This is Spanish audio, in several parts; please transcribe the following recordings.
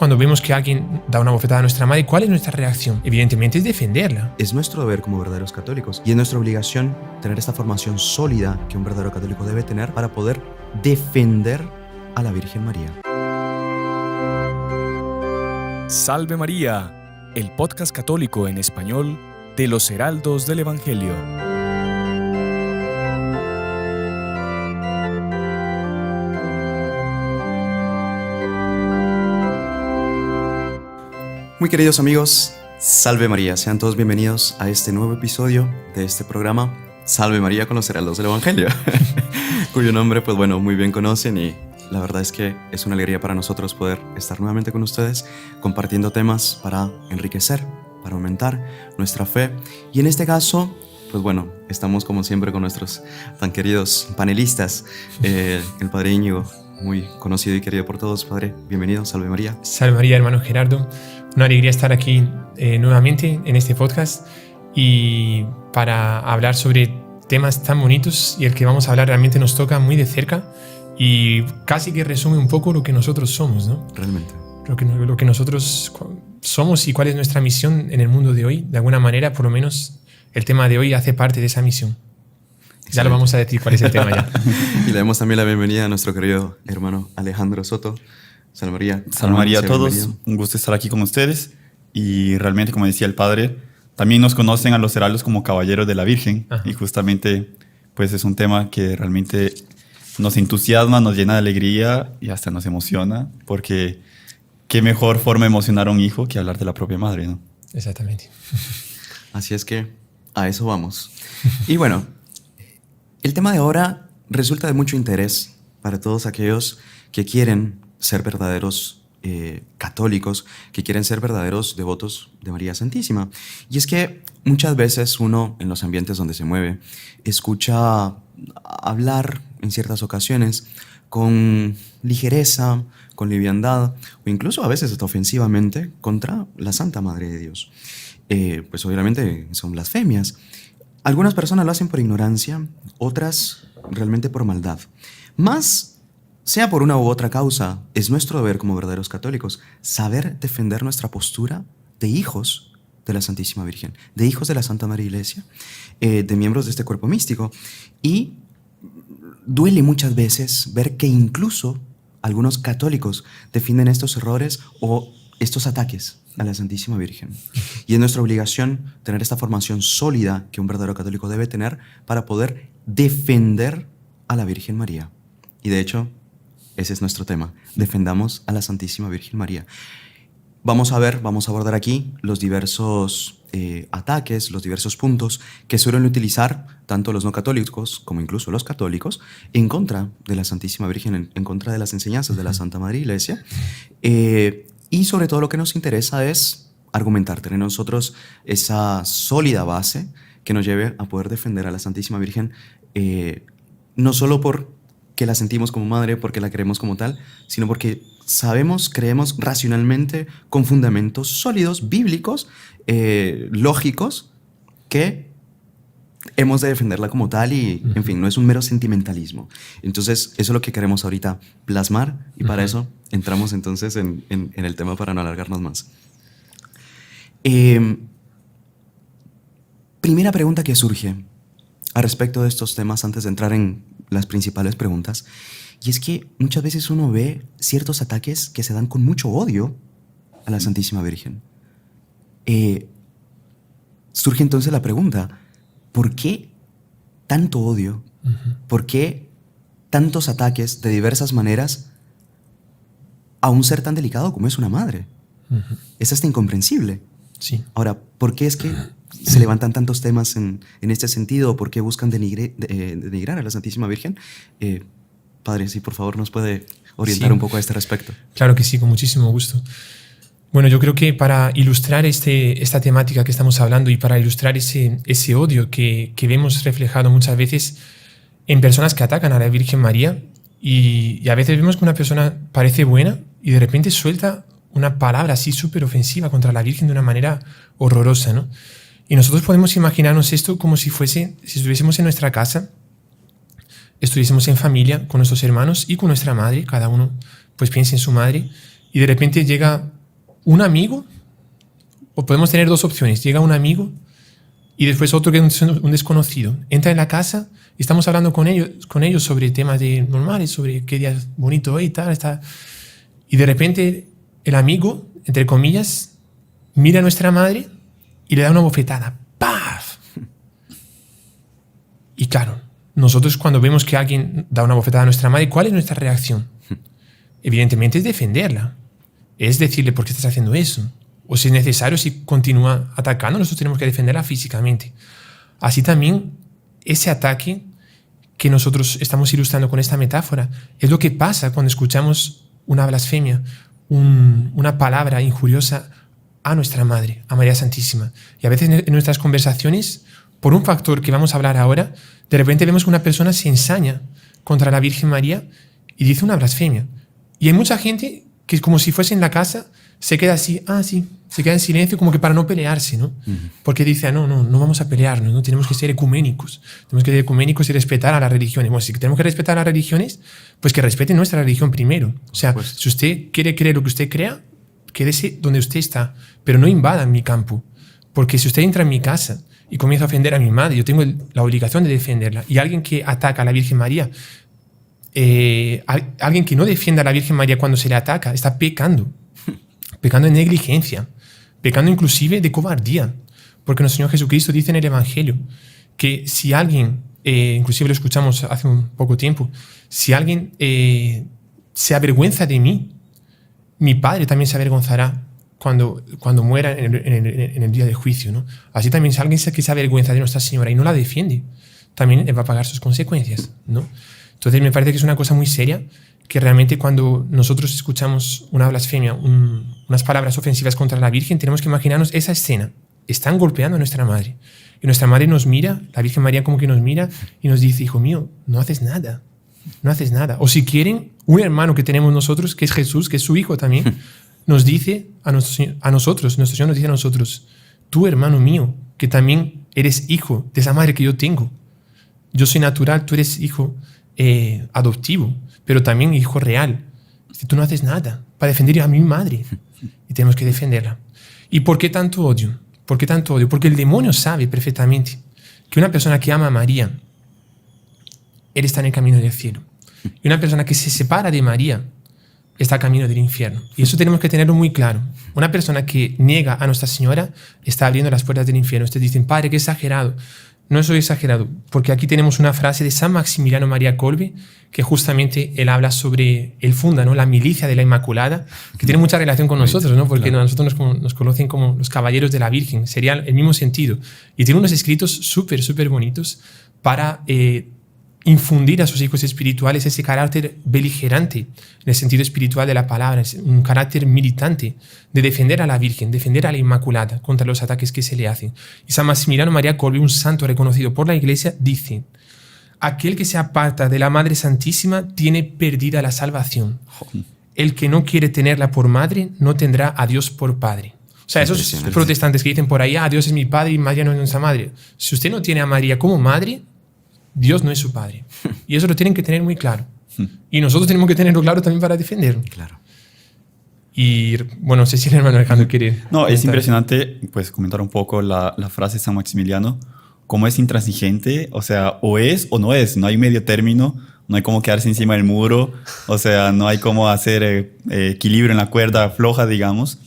Cuando vemos que alguien da una bofetada a nuestra madre, ¿cuál es nuestra reacción? Evidentemente es defenderla. Es nuestro deber como verdaderos católicos y es nuestra obligación tener esta formación sólida que un verdadero católico debe tener para poder defender a la Virgen María. Salve María, el podcast católico en español de los Heraldos del Evangelio. Muy queridos amigos, Salve María, sean todos bienvenidos a este nuevo episodio de este programa Salve María con los Heraldos del Evangelio, cuyo nombre pues bueno, muy bien conocen y la verdad es que es una alegría para nosotros poder estar nuevamente con ustedes compartiendo temas para enriquecer, para aumentar nuestra fe y en este caso pues bueno, estamos como siempre con nuestros tan queridos panelistas, el Padre Íñigo, muy conocido y querido por todos. Padre, bienvenido, Salve María. Salve María, hermano Gerardo. Una alegría estar aquí nuevamente en este podcast y para hablar sobre temas tan bonitos y el que vamos a hablar realmente nos toca muy de cerca y casi que resume un poco lo que nosotros somos, ¿no? Realmente. Lo que nosotros somos y cuál es nuestra misión en el mundo de hoy. De alguna manera, por lo menos, el tema de hoy hace parte de esa misión. Ya lo vamos a decir cuál es el tema ya. Y le damos también la bienvenida a nuestro querido hermano Alejandro Soto. Salve María. Salve María a todos. Un gusto estar aquí con ustedes. Y realmente, como decía el Padre, también nos conocen a los heraldos como caballeros de la Virgen. Ajá. Y justamente pues es un tema que realmente nos entusiasma, nos llena de alegría y hasta nos emociona, porque qué mejor forma de emocionar a un hijo que hablar de la propia madre, ¿no? Exactamente. Así es que a eso vamos. Y bueno, el tema de ahora resulta de mucho interés para todos aquellos que quieren ser verdaderos católicos, que quieren ser verdaderos devotos de María Santísima. Y es que muchas veces uno, en los ambientes donde se mueve, escucha hablar en ciertas ocasiones con ligereza, con liviandad, o incluso a veces hasta ofensivamente contra la Santa Madre de Dios. Pues obviamente son blasfemias. Algunas personas lo hacen por ignorancia, otras realmente por maldad. Más, sea por una u otra causa, es nuestro deber como verdaderos católicos saber defender nuestra postura de hijos de la Santísima Virgen, de hijos de la Santa Madre Iglesia, de miembros de este cuerpo místico. Y duele muchas veces ver que incluso algunos católicos defienden estos errores o estos ataques a la Santísima Virgen. Y es nuestra obligación tener esta formación sólida que un verdadero católico debe tener para poder defender a la Virgen María. Y de hecho, ese es nuestro tema. Defendamos a la Santísima Virgen María. Vamos a abordar aquí los diversos ataques, los diversos puntos que suelen utilizar tanto los no católicos como incluso los católicos en contra de la Santísima Virgen, en contra de las enseñanzas de la Santa Madre Iglesia. Y sobre todo lo que nos interesa es argumentar, tener nosotros esa sólida base que nos lleve a poder defender a la Santísima Virgen, no solo porque la sentimos como madre, porque la queremos como tal, sino porque creemos racionalmente con fundamentos sólidos, bíblicos, lógicos, que hemos de defenderla como tal y, en fin, no es un mero sentimentalismo. Entonces, eso es lo que queremos ahorita plasmar y para eso entramos entonces en el tema para no alargarnos más. Primera pregunta que surge al respecto de estos temas antes de entrar en las principales preguntas, y es que muchas veces uno ve ciertos ataques que se dan con mucho odio a la Santísima Virgen. Surge entonces la pregunta, ¿por qué tanto odio? ¿Por qué tantos ataques de diversas maneras a un ser tan delicado como es una madre? Es hasta incomprensible. Sí. Ahora, ¿por qué es que se levantan tantos temas en este sentido? ¿Por qué buscan denigrar a la Santísima Virgen? Padre, si por favor nos puede orientar un poco a este respecto. Claro que sí, con muchísimo gusto. Bueno, yo creo que para ilustrar esta temática que estamos hablando y para ilustrar ese odio que vemos reflejado muchas veces en personas que atacan a la Virgen María y a veces vemos que una persona parece buena y de repente suelta una palabra así súper ofensiva contra la Virgen de una manera horrorosa, ¿no? Y nosotros podemos imaginarnos esto como si estuviésemos en nuestra casa, estuviésemos en familia con nuestros hermanos y con nuestra madre, cada uno pues piensa en su madre y de repente llega un amigo, o podemos tener dos opciones, llega un amigo y después otro que es un desconocido, entra en la casa y estamos hablando con ellos sobre temas normales, sobre qué día bonito hoy y tal, y de repente el amigo, entre comillas, mira a nuestra madre y le da una bofetada. ¡Paf! Y claro, nosotros cuando vemos que alguien da una bofetada a nuestra madre, ¿cuál es nuestra reacción? Evidentemente es defenderla. Es decirle, ¿por qué estás haciendo eso? O si es necesario, si continúa atacando, nosotros tenemos que defenderla físicamente. Así también, ese ataque que nosotros estamos ilustrando con esta metáfora es lo que pasa cuando escuchamos una blasfemia, una palabra injuriosa a nuestra Madre, a María Santísima. Y a veces en nuestras conversaciones, por un factor que vamos a hablar ahora, de repente vemos que una persona se ensaña contra la Virgen María y dice una blasfemia. Y hay mucha gente que es como si fuese en la casa, se queda así, se queda en silencio como que para no pelearse, ¿no? Porque dice, no vamos a pelearnos, ¿no? Tenemos que ser ecuménicos. Tenemos que ser ecuménicos y respetar a las religiones. Bueno, si tenemos que respetar a las religiones, pues que respeten nuestra religión primero. O sea, si usted quiere creer lo que usted crea, quédese donde usted está, pero no invada mi campo. Porque si usted entra en mi casa y comienza a ofender a mi madre, yo tengo la obligación de defenderla. Y alguien que ataca a la Virgen María, alguien que no defienda a la Virgen María cuando se le ataca, está pecando en negligencia, pecando inclusive de cobardía. Porque nuestro Señor Jesucristo dice en el Evangelio que si alguien, inclusive lo escuchamos hace un poco tiempo, si alguien se avergüenza de mí, mi Padre también se avergonzará cuando muera en el día del juicio, ¿no? Así también, si alguien que se avergüenza de Nuestra Señora y no la defiende, también va a pagar sus consecuencias, ¿no? Entonces me parece que es una cosa muy seria, que realmente cuando nosotros escuchamos una blasfemia, unas palabras ofensivas contra la Virgen, tenemos que imaginarnos esa escena. Están golpeando a nuestra Madre. Y nuestra Madre nos mira, la Virgen María como que nos mira y nos dice, hijo mío, no haces nada. No haces nada. O si quieren, un hermano que tenemos nosotros, que es Jesús, que es su hijo también, nos dice a nosotros, nuestro Señor nos dice a nosotros, tú, hermano mío, que también eres hijo de esa madre que yo tengo. Yo soy natural, tú eres hijo adoptivo, pero también hijo real. Si tú no haces nada para defender a mi madre, y tenemos que defenderla. ¿Y por qué tanto odio? ¿Por qué tanto odio? Porque el demonio sabe perfectamente que una persona que ama a María, él está en el camino del cielo. Y una persona que se separa de María está camino del infierno. Y eso tenemos que tenerlo muy claro. Una persona que niega a Nuestra Señora está abriendo las puertas del infierno. Ustedes dicen, padre, qué exagerado. No soy exagerado, porque aquí tenemos una frase de San Maximiliano María Kolbe, que justamente él habla sobre, él funda, ¿no?, la milicia de la Inmaculada, que tiene mucha relación con nosotros, ¿no?, porque claro, nosotros nos conocen como los caballeros de la Virgen, sería el mismo sentido. Y tiene unos escritos súper bonitos para infundir a sus hijos espirituales ese carácter beligerante, en el sentido espiritual de la palabra, un carácter militante de defender a la Virgen, defender a la Inmaculada contra los ataques que se le hacen. Y San Maximiliano María Kolbe, un santo reconocido por la Iglesia, dice: aquel que se aparta de la Madre Santísima tiene perdida la salvación. El que no quiere tenerla por madre no tendrá a Dios por padre. O sea, esos protestantes que dicen por ahí, Dios es mi padre y María no es nuestra madre. Si usted no tiene a María como madre, Dios no es su padre. Y eso lo tienen que tener muy claro. Y nosotros tenemos que tenerlo claro también para defenderlo. Claro. Y bueno, no sé si el hermano Alejandro quiere... No, comentar. Es impresionante pues comentar un poco la frase de San Maximiliano, cómo es intransigente, o sea, o es o no es, no hay medio término, no hay cómo quedarse encima del muro, o sea, no hay cómo hacer equilibrio en la cuerda floja, digamos,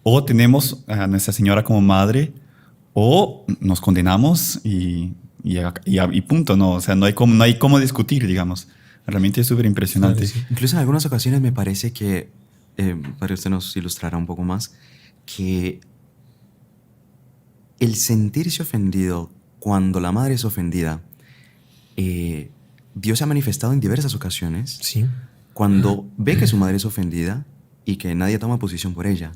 o tenemos a Nuestra Señora como madre, o nos condenamos y punto, ¿no? O sea, no hay cómo discutir, digamos. Realmente es súper impresionante. Sí. Incluso en algunas ocasiones me parece que, para usted nos ilustrará un poco más, que el sentirse ofendido cuando la madre es ofendida, Dios se ha manifestado en diversas ocasiones. Sí. Cuando ve que su madre es ofendida y que nadie toma posición por ella.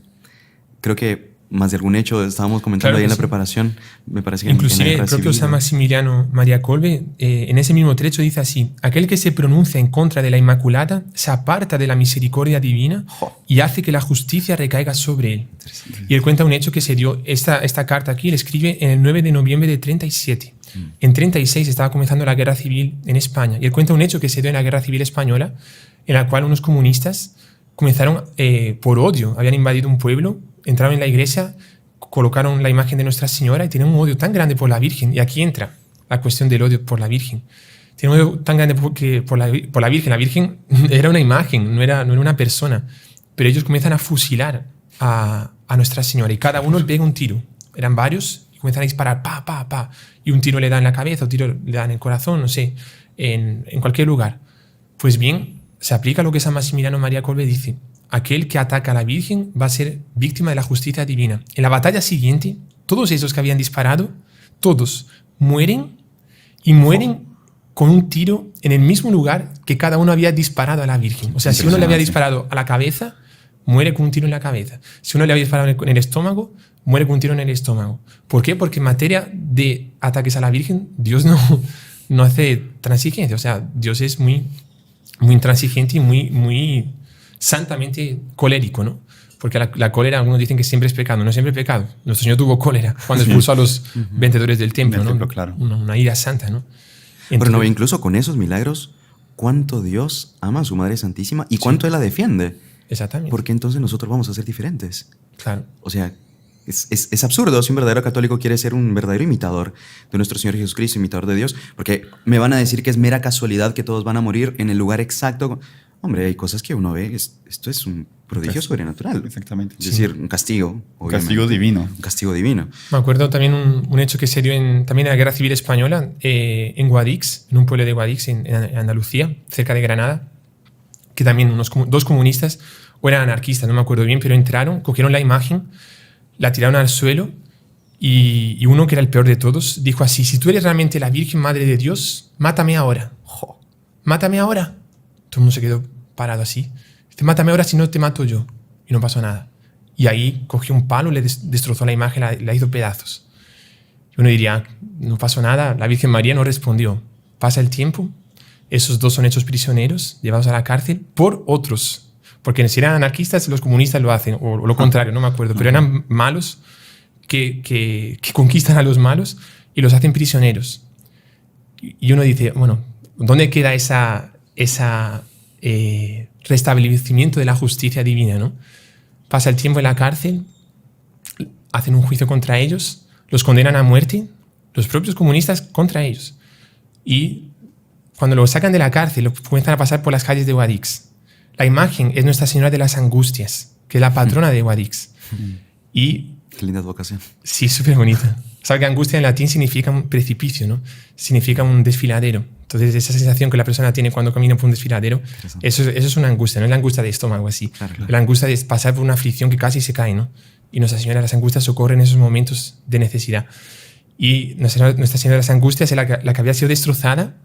Creo que más de algún hecho, estábamos comentando, claro, ahí en la preparación, me parece que inclusive el propio San Maximiliano María Kolbe en ese mismo trecho dice así: aquel que se pronuncia en contra de la Inmaculada se aparta de la misericordia divina y hace que la justicia recaiga sobre él. Y él cuenta un hecho que se dio, esta carta aquí, él escribe en el 9 de noviembre de 37. En 36 estaba comenzando la guerra civil en España, y él cuenta un hecho que se dio en la guerra civil española, en la cual unos comunistas comenzaron por odio, habían invadido un pueblo, entraron en la iglesia, colocaron la imagen de Nuestra Señora y tenían un odio tan grande por la Virgen. Y aquí entra la cuestión del odio por la Virgen. Tienen un odio tan grande por la Virgen. La Virgen era una imagen, no era una persona. Pero ellos comienzan a fusilar a Nuestra Señora y cada uno le pega un tiro. Eran varios y comienzan a disparar, pa, pa, pa. Y un tiro le da en la cabeza, un tiro le da en el corazón, no sé, en cualquier lugar. Pues bien, se aplica lo que San Maximiliano María Kolbe dice. Aquel que ataca a la Virgen va a ser víctima de la justicia divina. En la batalla siguiente, todos esos que habían disparado, todos mueren y mueren con un tiro en el mismo lugar que cada uno había disparado a la Virgen. O sea, si uno le había disparado a la cabeza, muere con un tiro en la cabeza. Si uno le había disparado en el estómago, muere con un tiro en el estómago. ¿Por qué? Porque en materia de ataques a la Virgen, Dios no hace transigencia. O sea, Dios es muy, muy intransigente y muy santamente colérico, ¿no? Porque la cólera, algunos dicen que siempre es pecado. No siempre es pecado. Nuestro Señor tuvo cólera cuando expulsó a los vendedores del templo, ¿no? Templo, claro. Una ira santa, ¿no? Entonces, pero no, incluso con esos milagros, cuánto Dios ama a su Madre Santísima y cuánto Él la defiende. Exactamente. Porque entonces nosotros vamos a ser diferentes. Claro. O sea, es absurdo si un verdadero católico quiere ser un verdadero imitador de nuestro Señor Jesucristo, imitador de Dios, porque me van a decir que es mera casualidad que todos van a morir en el lugar exacto. Hombre, hay cosas que uno ve, esto es un prodigio sobrenatural. Exactamente. Es decir, un castigo. Un castigo divino. Un castigo divino. Me acuerdo también un hecho que se dio también en la Guerra Civil Española, en Guadix, en un pueblo de Guadix, en Andalucía, cerca de Granada, que también dos comunistas, o eran anarquistas, no me acuerdo bien, pero entraron, cogieron la imagen, la tiraron al suelo y uno, que era el peor de todos, dijo así: si tú eres realmente la Virgen Madre de Dios, mátame ahora. ¡Jo! ¡Mátame ahora! Todo el mundo se quedó parado así. Dice: mátame ahora, si no te mato yo. Y no pasó nada. Y ahí cogió un palo, le destrozó la imagen, la hizo pedazos. Y uno diría: no pasó nada, la Virgen María no respondió. Pasa el tiempo, esos dos son hechos prisioneros, llevados a la cárcel por otros. Porque si eran anarquistas, los comunistas lo hacen, o lo contrario, no me acuerdo. Pero eran malos que conquistan a los malos y los hacen prisioneros. Y uno dice: bueno, ¿dónde queda ese restablecimiento de la justicia divina, ¿no? Pasa el tiempo en la cárcel, hacen un juicio contra ellos, los condenan a muerte, los propios comunistas contra ellos. Y cuando los sacan de la cárcel, lo comienzan a pasar por las calles de Guadix. La imagen es Nuestra Señora de las Angustias, que es la patrona de Guadix. Y qué linda advocación. sí, súper bonita. Sabes que angustia en latín significa un precipicio, ¿no? Significa un desfiladero. Entonces, esa sensación que la persona tiene cuando camina por un desfiladero, eso es una angustia, no es la angustia de estómago así. Claro. La angustia de pasar por una aflicción que casi se cae, ¿no? Y Nuestra Señora de las Angustias socorre en esos momentos de necesidad. Y Nuestra Señora de las Angustias es la que había sido destrozada.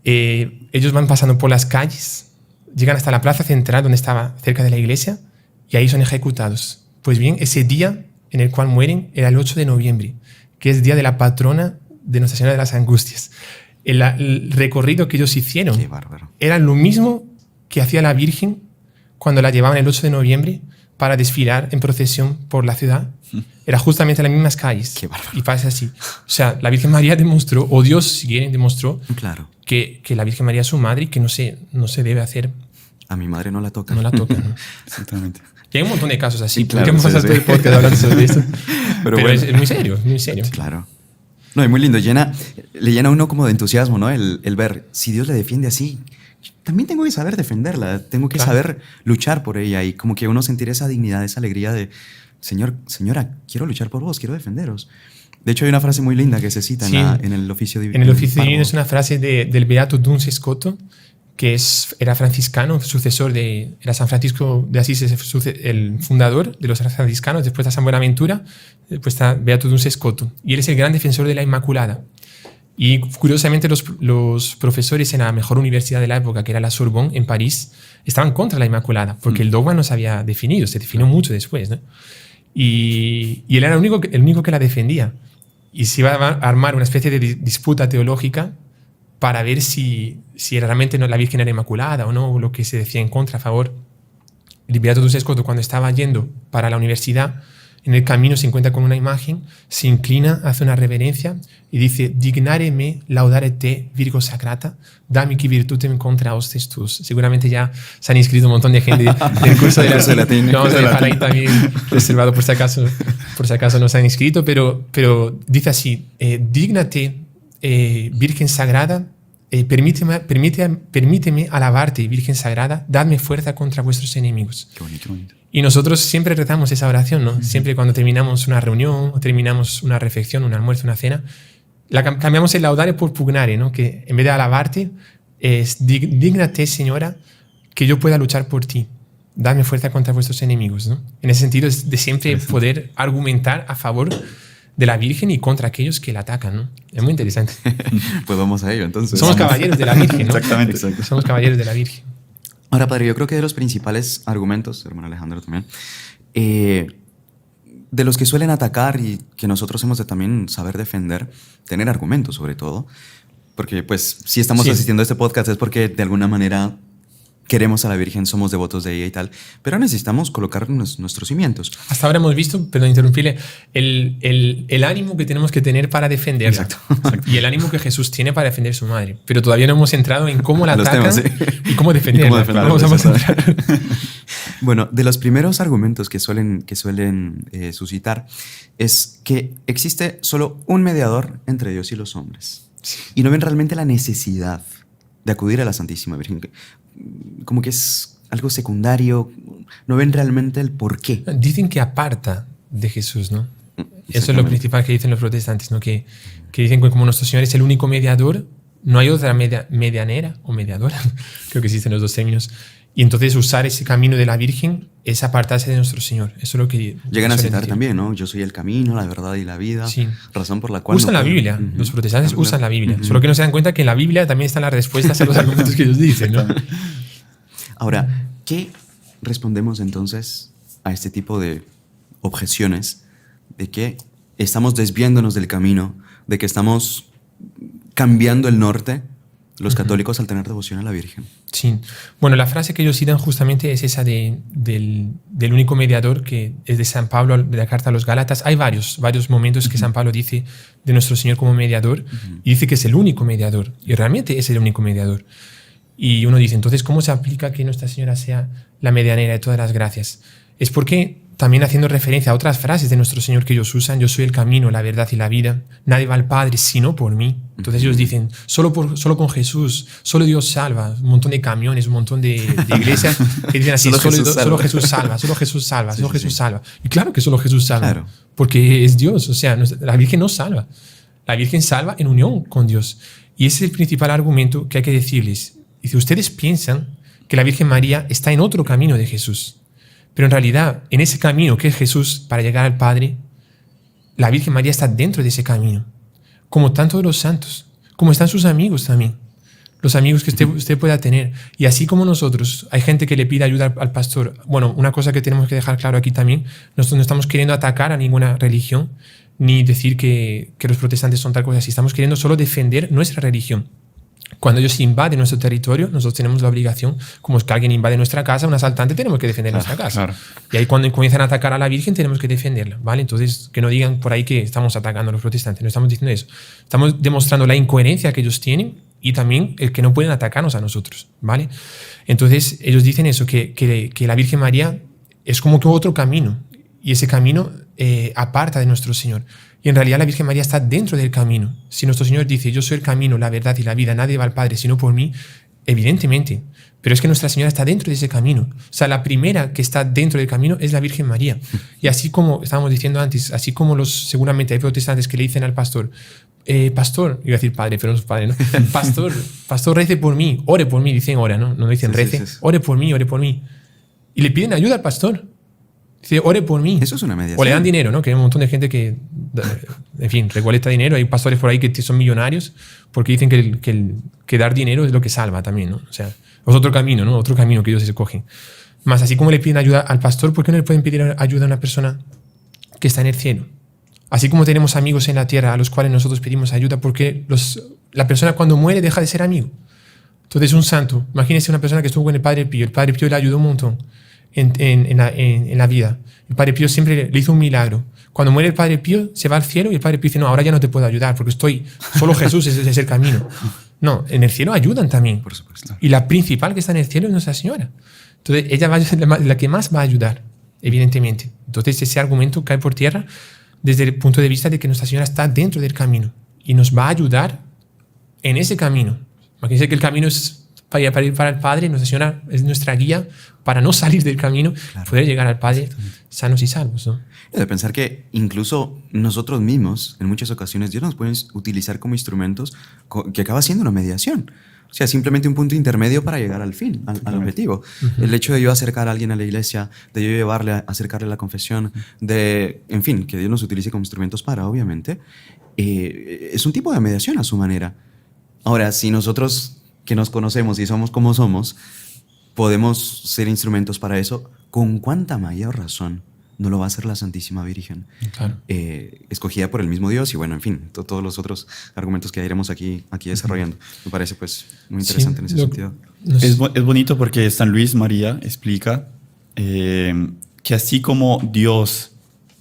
Ellos van pasando por las calles, llegan hasta la plaza central donde estaba cerca de la iglesia y ahí son ejecutados. Pues bien, ese día en el cual mueren era el 8 de noviembre, que es día de la patrona de Nuestra Señora de las Angustias. El recorrido que ellos hicieron era lo mismo que hacía la Virgen cuando la llevaban el 8 de noviembre para desfilar en procesión por la ciudad. Era justamente las mismas calles. Qué bárbaro. Y pasa así. O sea, la Virgen María demostró, o Dios, si quieren, demostró que la Virgen María es su madre y que no se debe hacer. A mi madre no la toca. No la toca, ¿no? Exactamente. Y hay un montón de casos así. Sí, claro, podemos pasar todo el podcast hablando sobre esto. Pero bueno, es muy serio, es muy serio. Claro. No, es muy lindo. Le llena a uno como de entusiasmo, ¿no? El ver, si Dios la defiende así, también tengo que saber defenderla. Tengo que saber luchar por ella. Y como que uno sentir esa dignidad, esa alegría de, señora, quiero luchar por vos, quiero defenderos. De hecho, hay una frase muy linda que se cita en el oficio divino. En el oficio divino es una frase del beato Duns Scoto, que era franciscano, era San Francisco de Asís, el fundador de los franciscanos. Después está San Buenaventura, después está Beato Duns Scoto. Y él es el gran defensor de la Inmaculada. Y curiosamente los profesores en la mejor universidad de la época, que era la Sorbonne en París, estaban contra la Inmaculada, porque el dogma no se había definido, se definió mucho después, ¿no? Y él era el único que la defendía. Y se iba a armar una especie de disputa teológica para ver si realmente la Virgen era inmaculada o no, lo que se decía en contra, a favor. El Beato Duns Scoto, cuando estaba yendo para la universidad, En el camino se encuentra con una imagen, se inclina, hace una reverencia y dice: dignare me laudare te, Virgo Sacrata, dammi qui virtutem contra hostes tus. Seguramente ya se han inscrito un montón de gente del curso de latín. Vamos a dejar ahí también reservado por si acaso no se han inscrito, pero dice así: dígnate, Virgen Sagrada, permíteme alabarte, Virgen Sagrada, dadme fuerza contra vuestros enemigos. Qué bonito, qué bonito. Y nosotros siempre rezamos esa oración, ¿no? Siempre cuando terminamos una reunión o terminamos una reflexión, un almuerzo, una cena, cambiamos el laudare por pugnare, ¿no? Que en vez de alabarte es: dígnate, Señora, que yo pueda luchar por ti. Dadme fuerza contra vuestros enemigos, ¿no? En ese sentido es de siempre poder argumentar a favor de la Virgen y contra aquellos que la atacan, ¿no? Es muy interesante. Pues vamos a ello, entonces. Somos caballeros de la Virgen, ¿no? Exactamente. Exacto. Somos caballeros de la Virgen. Ahora, padre, yo creo que de los principales argumentos, hermano Alejandro también, de los que suelen atacar y que nosotros hemos de también saber defender, tener argumentos sobre todo, porque pues si estamos asistiendo a este podcast es porque de alguna manera queremos a la Virgen, somos devotos de ella y tal, pero necesitamos colocar nuestros cimientos. Hasta ahora hemos visto, perdón, interrumpirle, el ánimo que tenemos que tener para defenderla. Exacto. Y el ánimo que Jesús tiene para defender a su madre. Pero todavía no hemos entrado en cómo la Los atacan temas, sí. y cómo defenderla. Vamos a entrar. Bueno, de los primeros argumentos que suelen suscitar es que existe solo un mediador entre Dios y los hombres. Y no ven realmente la necesidad de acudir a la Santísima Virgen. Como que es algo secundario, no ven realmente el porqué. Dicen que aparta de Jesús, ¿no? Eso es lo principal que dicen los protestantes, ¿no? Que dicen que como nuestro Señor es el único mediador, no hay otra medianera o mediadora, creo que existen los dos términos, y entonces usar ese camino de la Virgen es apartarse de nuestro Señor. Eso es lo que llegan a citar también, ¿no? Yo soy el camino, la verdad y la vida, sí. Razón por la cual usan la Biblia. Los protestantes usan la Biblia, solo que no se dan cuenta que en la Biblia también están las respuestas a los argumentos que ellos dicen, ¿no? Ahora, ¿qué respondemos entonces a este tipo de objeciones de que estamos desviándonos del camino, de que estamos cambiando el norte, los católicos, al tener devoción a la Virgen? Sí. Bueno, la frase que ellos citan justamente es esa del único mediador, que es de San Pablo, de la carta a los Gálatas. Hay varios momentos que San Pablo dice de nuestro Señor como mediador, y dice que es el único mediador, y realmente es el único mediador. Y uno dice, entonces, ¿cómo se aplica que Nuestra Señora sea la medianera de todas las gracias? Es porque, también haciendo referencia a otras frases de nuestro Señor que ellos usan: yo soy el camino, la verdad y la vida, nadie va al Padre sino por mí. Entonces ellos dicen, solo con Jesús, solo Dios salva. Un montón de camiones, un montón de iglesias que dicen así: solo Jesús salva, solo Jesús salva, solo Jesús salva. Y claro que solo Jesús salva, claro, porque es Dios. O sea, la Virgen no salva. La Virgen salva en unión con Dios. Y ese es el principal argumento que hay que decirles. Dice, ustedes piensan que la Virgen María está en otro camino de Jesús, pero en realidad en ese camino que es Jesús para llegar al Padre, la Virgen María está dentro de ese camino, como tantos de los santos, como están sus amigos también, los amigos que usted pueda tener. Y así como nosotros, hay gente que le pide ayuda al pastor. Bueno, una cosa que tenemos que dejar claro aquí también: nosotros no estamos queriendo atacar a ninguna religión, ni decir que los protestantes son tal cosa así. Estamos queriendo solo defender nuestra religión. Cuando ellos invaden nuestro territorio, nosotros tenemos la obligación, como es que alguien invade nuestra casa, un asaltante, tenemos que defender nuestra casa. Claro. Y ahí cuando comienzan a atacar a la Virgen, tenemos que defenderla, ¿vale? Entonces, que no digan por ahí que estamos atacando a los protestantes, no estamos diciendo eso. Estamos demostrando la incoherencia que ellos tienen y también el que no pueden atacarnos a nosotros, ¿vale? Entonces, ellos dicen eso, que la Virgen María es como que otro camino, y ese camino aparta de nuestro Señor. Y en realidad la Virgen María está dentro del camino. Si nuestro Señor dice, yo soy el camino, la verdad y la vida, nadie va al Padre sino por mí, evidentemente. Pero es que Nuestra Señora está dentro de ese camino. O sea, la primera que está dentro del camino es la Virgen María. Y así como estábamos diciendo antes, así como seguramente hay protestantes que le dicen al pastor, pastor, iba a decir padre, pero no es padre, ¿no? Pastor, rece por mí, ore por mí, dicen ora, ¿no? No dicen rece, sí. Ore por mí, ore por mí. Y le piden ayuda al pastor. Dice, ore por mí. Eso es una mediación. O le dan dinero, ¿no? Que hay un montón de gente que, en fin, recolecta dinero. Hay pastores por ahí que son millonarios porque dicen que dar dinero es lo que salva también, ¿no? O sea, es otro camino, ¿no? Otro camino que ellos escogen. Más así como le piden ayuda al pastor, ¿por qué no le pueden pedir ayuda a una persona que está en el cielo? Así como tenemos amigos en la tierra a los cuales nosotros pedimos ayuda, porque la persona cuando muere deja de ser amigo. Entonces un santo, imagínese una persona que estuvo con el Padre Pío le ayudó un montón. en la vida. El Padre Pío siempre le hizo un milagro. Cuando muere el Padre Pío, se va al cielo y el Padre Pío dice, no, ahora ya no te puedo ayudar porque solo Jesús es el camino. No, en el cielo ayudan también. Por supuesto. Y la principal que está en el cielo es Nuestra Señora. Entonces, ella va a ser la que más va a ayudar, evidentemente. Entonces, ese argumento cae por tierra desde el punto de vista de que Nuestra Señora está dentro del camino y nos va a ayudar en ese camino. Imagínense que el camino es para ir para el Padre, Nuestra Señora es nuestra guía para no salir del camino, poder llegar al Padre sanos y salvos, ¿no? De pensar que incluso nosotros mismos, en muchas ocasiones, Dios nos puede utilizar como instrumentos que acaba siendo una mediación. O sea, simplemente un punto intermedio para llegar al fin, al objetivo. El hecho de yo acercar a alguien a la iglesia, de yo acercarle a la confesión, en fin, que Dios nos utilice como instrumentos para, obviamente, es un tipo de mediación a su manera. Ahora, si nosotros que nos conocemos y somos como somos, podemos ser instrumentos para eso, ¿con cuánta mayor razón no lo va a hacer la Santísima Virgen? Claro. Escogida por el mismo Dios y bueno, en fin, todos los otros argumentos que iremos aquí desarrollando. Me parece pues muy interesante en ese sentido. Es bonito porque San Luis María explica que así como Dios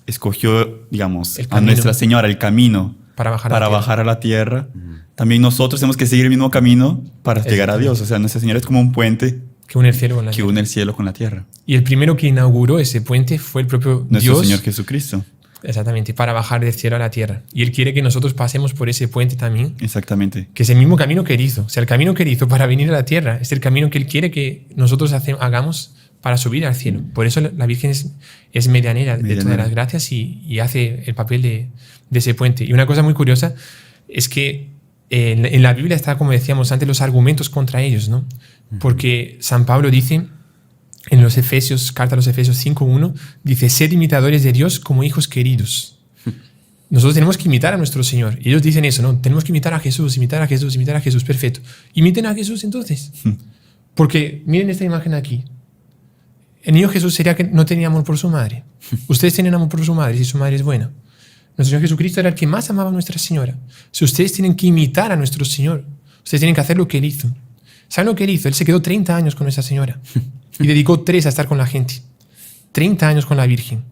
escogió, digamos, a Nuestra Señora el camino para bajar a la tierra, también nosotros tenemos que seguir el mismo camino para llegar a Dios. O sea, Nuestra Señora es como un puente que une el cielo con la tierra. Que une el cielo con la tierra. Y el primero que inauguró ese puente fue el propio Nuestro Dios. Señor Jesucristo. Exactamente, para bajar del cielo a la tierra. Y Él quiere que nosotros pasemos por ese puente también. Exactamente. Que es el mismo camino que Él hizo. O sea, el camino que Él hizo para venir a la tierra es el camino que Él quiere que nosotros hagamos para subir al cielo. Por eso la Virgen es medianera de todas las gracias y hace el papel de ese puente. Y una cosa muy curiosa es que en la Biblia está, como decíamos antes, los argumentos contra ellos, ¿no? Porque San Pablo dice en los Efesios, carta a los Efesios 5:1, dice, sed imitadores de Dios como hijos queridos. Nosotros tenemos que imitar a nuestro Señor. Y ellos dicen eso, ¿no? Tenemos que imitar a Jesús, imitar a Jesús, imitar a Jesús. Perfecto. Imiten a Jesús entonces. Porque miren esta imagen aquí. El niño Jesús sería que no tenía amor por su madre. Ustedes tienen amor por su madre si su madre es buena. Nuestro Señor Jesucristo era el que más amaba a Nuestra Señora. Si ustedes tienen que imitar a nuestro Señor, ustedes tienen que hacer lo que Él hizo. ¿Saben lo que Él hizo? Él se quedó 30 años con Nuestra Señora y dedicó 3 a estar con la gente. 30 años con la Virgen.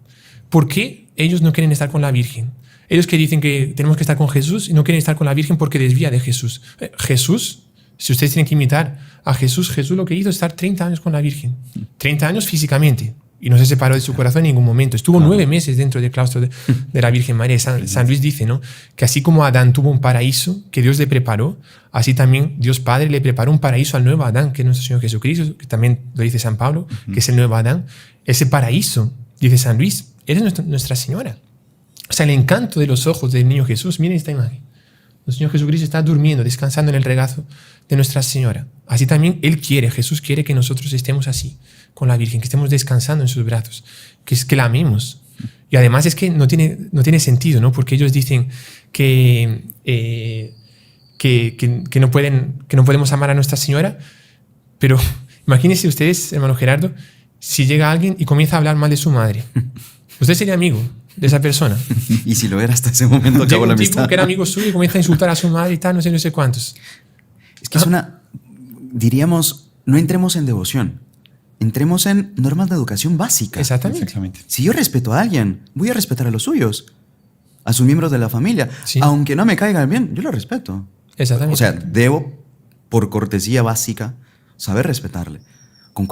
¿Por qué ellos no quieren estar con la Virgen? Ellos que dicen que tenemos que estar con Jesús y no quieren estar con la Virgen porque desvía de Jesús. Jesús, si ustedes tienen que imitar a Jesús, Jesús lo que hizo es estar 30 años con la Virgen. 30 años físicamente. Y no se separó de su corazón en ningún momento. Estuvo 9 meses dentro del claustro de la Virgen María. San Luis dice, ¿no?, que así como Adán tuvo un paraíso que Dios le preparó, así también Dios Padre le preparó un paraíso al nuevo Adán, que es nuestro Señor Jesucristo, que también lo dice San Pablo, que es el nuevo Adán. Ese paraíso, dice San Luis, es Nuestra Señora. O sea, el encanto de los ojos del niño Jesús. Miren esta imagen. Nuestro Señor Jesucristo está durmiendo, descansando en el regazo de Nuestra Señora. Así también Jesús quiere que nosotros estemos así, con la Virgen, que estemos descansando en sus brazos, que la amemos. Y además es que no tiene sentido, ¿no? Porque ellos dicen que no podemos amar a Nuestra Señora, pero imagínense ustedes, hermano Gerardo, si llega alguien y comienza a hablar mal de su madre. Usted sería amigo de esa persona. Y si lo era hasta ese momento, acabó la amistad. Un tipo que era amigo suyo y comienza a insultar a su madre y tal, no sé cuántos. Es que es diríamos, no entremos en devoción, entremos en normas de educación básica. Exactamente. Si yo respeto a alguien, voy a respetar a los suyos, a sus miembros de la familia. Sí. Aunque no me caigan bien, yo lo respeto. Exactamente. O sea, debo, por cortesía básica, saber respetarle. ¿Con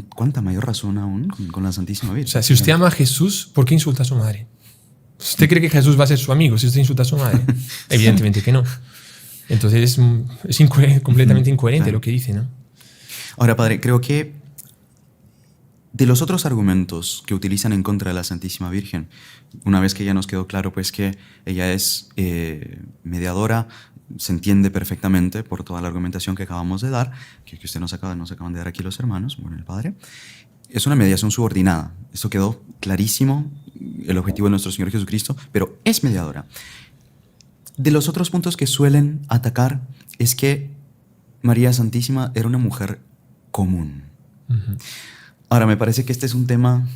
cuánta mayor razón aún con la Santísima Virgen? O sea, si usted ama a Jesús, ¿por qué insulta a su madre? ¿Usted cree que Jesús va a ser su amigo si usted insulta a su madre? Evidentemente que no. Entonces es completamente incoherente lo que dice, ¿no? Ahora, padre, creo que de los otros argumentos que utilizan en contra de la Santísima Virgen, una vez que ya nos quedó claro pues que ella es mediadora, se entiende perfectamente por toda la argumentación que acabamos de dar, que usted nos acaban de dar aquí los hermanos, bueno, el padre, es una mediación subordinada. Eso quedó clarísimo, el objetivo de nuestro Señor Jesucristo, pero es mediadora. De los otros puntos que suelen atacar es que María Santísima era una mujer común. Ahora, me parece que este es un tema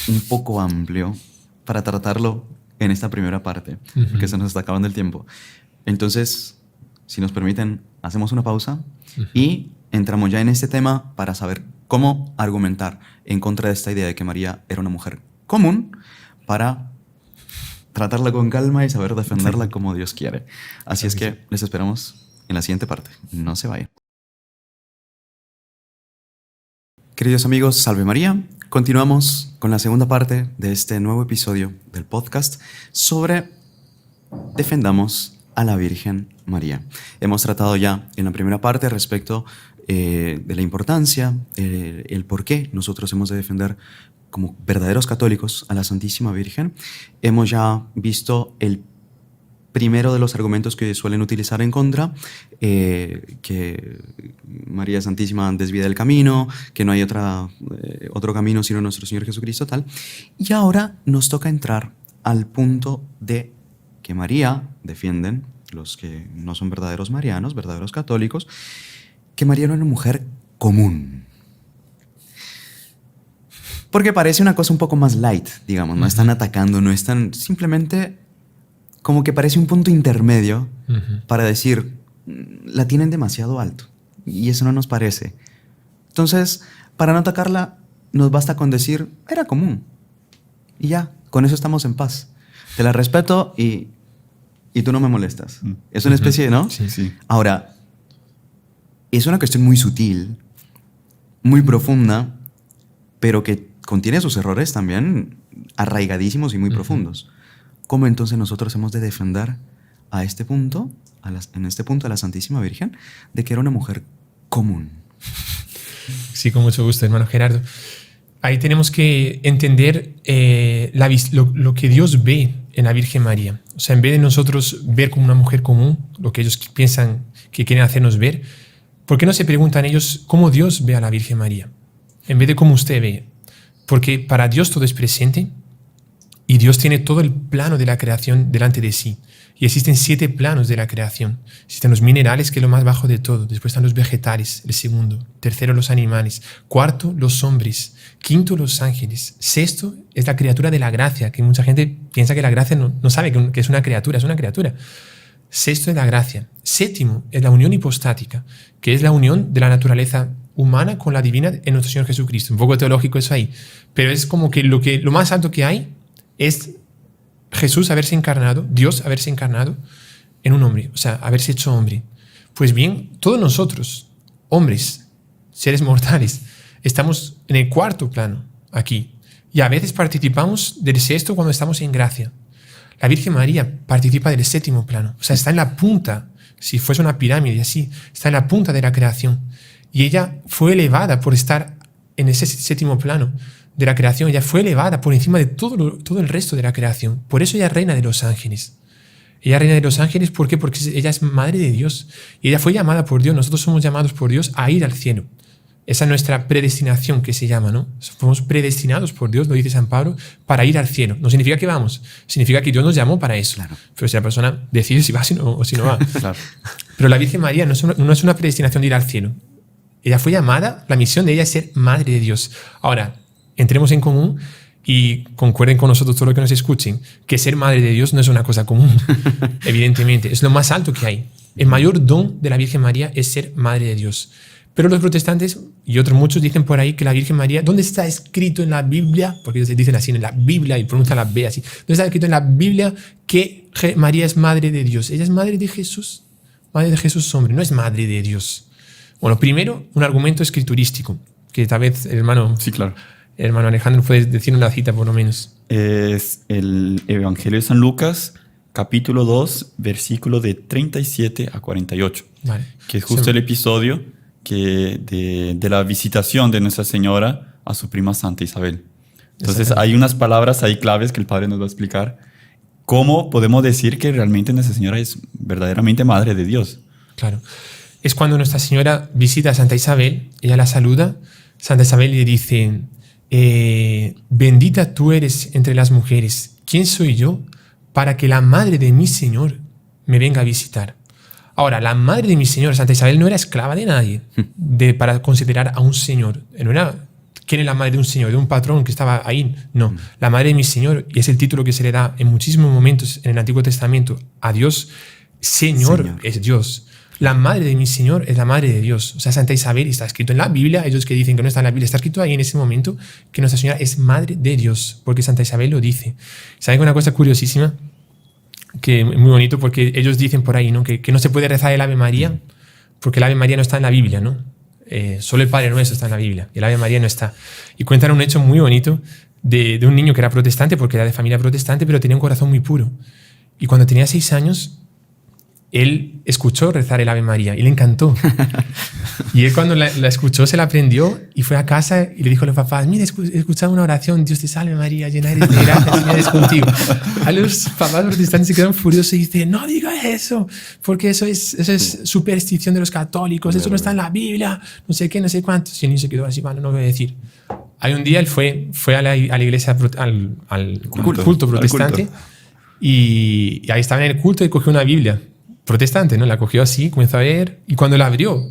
un poco amplio para tratarlo en esta primera parte, porque se nos está acabando el tiempo. Entonces, si nos permiten, hacemos una pausa y entramos ya en este tema para saber cómo argumentar en contra de esta idea de que María era una mujer común para tratarla con calma y saber defenderla como Dios quiere. Así es que les esperamos en la siguiente parte. No se vayan. Queridos amigos, Salve María. Continuamos con la segunda parte de este nuevo episodio del podcast sobre Defendamos a la Virgen María. Hemos tratado ya en la primera parte respecto de la importancia, el por qué nosotros hemos de defender como verdaderos católicos a la Santísima Virgen. Hemos ya visto el primero de los argumentos que suelen utilizar en contra, que María Santísima desvía del camino, que no hay otro camino sino nuestro Señor Jesucristo, tal. Y ahora nos toca entrar al punto de que María, defienden los que no son verdaderos marianos, verdaderos católicos, que María era una mujer común. Porque parece una cosa un poco más light, digamos, no están atacando, no están simplemente... como que parece un punto intermedio para decir, la tienen demasiado alto. Y eso no nos parece. Entonces, para no atacarla, nos basta con decir, era común. Y ya, con eso estamos en paz. Te la respeto y tú no me molestas. Es una especie de, ¿no? Sí, sí. Ahora, es una cuestión muy sutil, muy profunda, pero que contiene sus errores también arraigadísimos y muy profundos. ¿Cómo entonces nosotros hemos de defender a este punto, en este punto a la Santísima Virgen, de que era una mujer común? Sí, con mucho gusto, hermano Gerardo. Ahí tenemos que entender lo que Dios ve en la Virgen María. O sea, en vez de nosotros ver como una mujer común, lo que ellos piensan que quieren hacernos ver, ¿por qué no se preguntan ellos cómo Dios ve a la Virgen María? En vez de cómo usted ve. Porque para Dios todo es presente. Y Dios tiene todo el plano de la creación delante de sí. Y existen 7 planos de la creación. Existen los minerales, que es lo más bajo de todo. Después están los vegetales, el segundo. Tercero, los animales. Cuarto, los hombres. Quinto, los ángeles. Sexto, es la criatura de la gracia, que mucha gente piensa que la gracia no sabe que es una criatura. Es una criatura. Sexto es la gracia. Séptimo es la unión hipostática, que es la unión de la naturaleza humana con la divina en nuestro Señor Jesucristo. Un poco teológico eso ahí. Pero es como que lo más alto que hay es Jesús haberse encarnado, Dios haberse encarnado en un hombre, o sea, haberse hecho hombre. Pues bien, todos nosotros, hombres, seres mortales, estamos en el cuarto plano aquí. Y a veces participamos del sexto cuando estamos en gracia. La Virgen María participa del séptimo plano, o sea, está en la punta, si fuese una pirámide así, está en la punta de la creación. Y ella fue elevada por estar en ese séptimo plano de la creación. Ella fue elevada por encima de todo el resto de la creación. Por eso ella es reina de los ángeles. Ella es reina de los ángeles, ¿por qué? Porque ella es madre de Dios. Y ella fue llamada por Dios. Nosotros somos llamados por Dios a ir al cielo. Esa es nuestra predestinación, que se llama, ¿no? Somos predestinados por Dios, lo dice San Pablo, para ir al cielo. No significa que vamos, significa que Dios nos llamó para eso. Claro. Pero si la persona decide si va o si no va. Claro. Pero la Virgen María no es una predestinación de ir al cielo. Ella fue llamada, la misión de ella es ser madre de Dios. Ahora, entremos en común y concuerden con nosotros todos los que nos escuchen, que ser madre de Dios no es una cosa común, evidentemente. Es lo más alto que hay. El mayor don de la Virgen María es ser madre de Dios. Pero los protestantes y otros muchos dicen por ahí que la Virgen María, ¿dónde está escrito en la Biblia? Porque ellos dicen así, en la Biblia, y pronuncian la B así. ¿Dónde está escrito en la Biblia que María es madre de Dios? Ella es madre de Jesús. Madre de Jesús hombre, no es madre de Dios. Bueno, primero, un argumento escriturístico, que tal vez el hermano... Sí, claro. Hermano Alejandro, ¿puedes decir una cita por lo menos? Es el Evangelio de San Lucas, capítulo 2, versículo de 37 a 48. Vale. Que es justo el episodio de la visitación de Nuestra Señora a su prima Santa Isabel. Entonces hay unas palabras ahí claves que el Padre nos va a explicar. ¿Cómo podemos decir que realmente Nuestra Señora es verdaderamente Madre de Dios? Claro. Es cuando Nuestra Señora visita a Santa Isabel, ella la saluda, Santa Isabel le dice... bendita tú eres entre las mujeres. ¿Quién soy yo para que la madre de mi Señor me venga a visitar? Ahora, la madre de mi Señor, Santa Isabel, no era esclava de nadie para considerar a un Señor. No era, ¿quién es la madre de un Señor? ¿De un patrón que estaba ahí? No, la madre de mi Señor, y es el título que se le da en muchísimos momentos en el Antiguo Testamento a Dios. Señor es Dios. La madre de mi Señor es la madre de Dios. O sea, Santa Isabel está escrito en la Biblia. Ellos que dicen que no está en la Biblia, está escrito ahí en ese momento que Nuestra Señora es madre de Dios, porque Santa Isabel lo dice. ¿Saben una cosa curiosísima? Que es muy bonito, porque ellos dicen por ahí, ¿no? Que no se puede rezar el Ave María, porque el Ave María no está en la Biblia, ¿no? Solo el Padre Nuestro está en la Biblia, y el Ave María no está. Y cuentan un hecho muy bonito de un niño que era protestante, porque era de familia protestante, pero tenía un corazón muy puro. Y cuando tenía 6 años, él escuchó rezar el Ave María y le encantó. Y él cuando la escuchó se la aprendió y fue a casa y le dijo a los papás: mira, he escuchado una oración, Dios te salve María, llena eres de gracia, el Señor es contigo. A los papás protestantes se quedaron furiosos y dicen: no digas eso, porque eso es superstición de los católicos, eso no está en la Biblia, no sé qué, no sé cuántos. Y el niño se quedó así: bueno, no voy a decir. Hay un día él fue a la iglesia, al culto protestante, y ahí estaba en el culto y cogió una Biblia protestante, ¿no? La cogió así, comenzó a ver, y cuando la abrió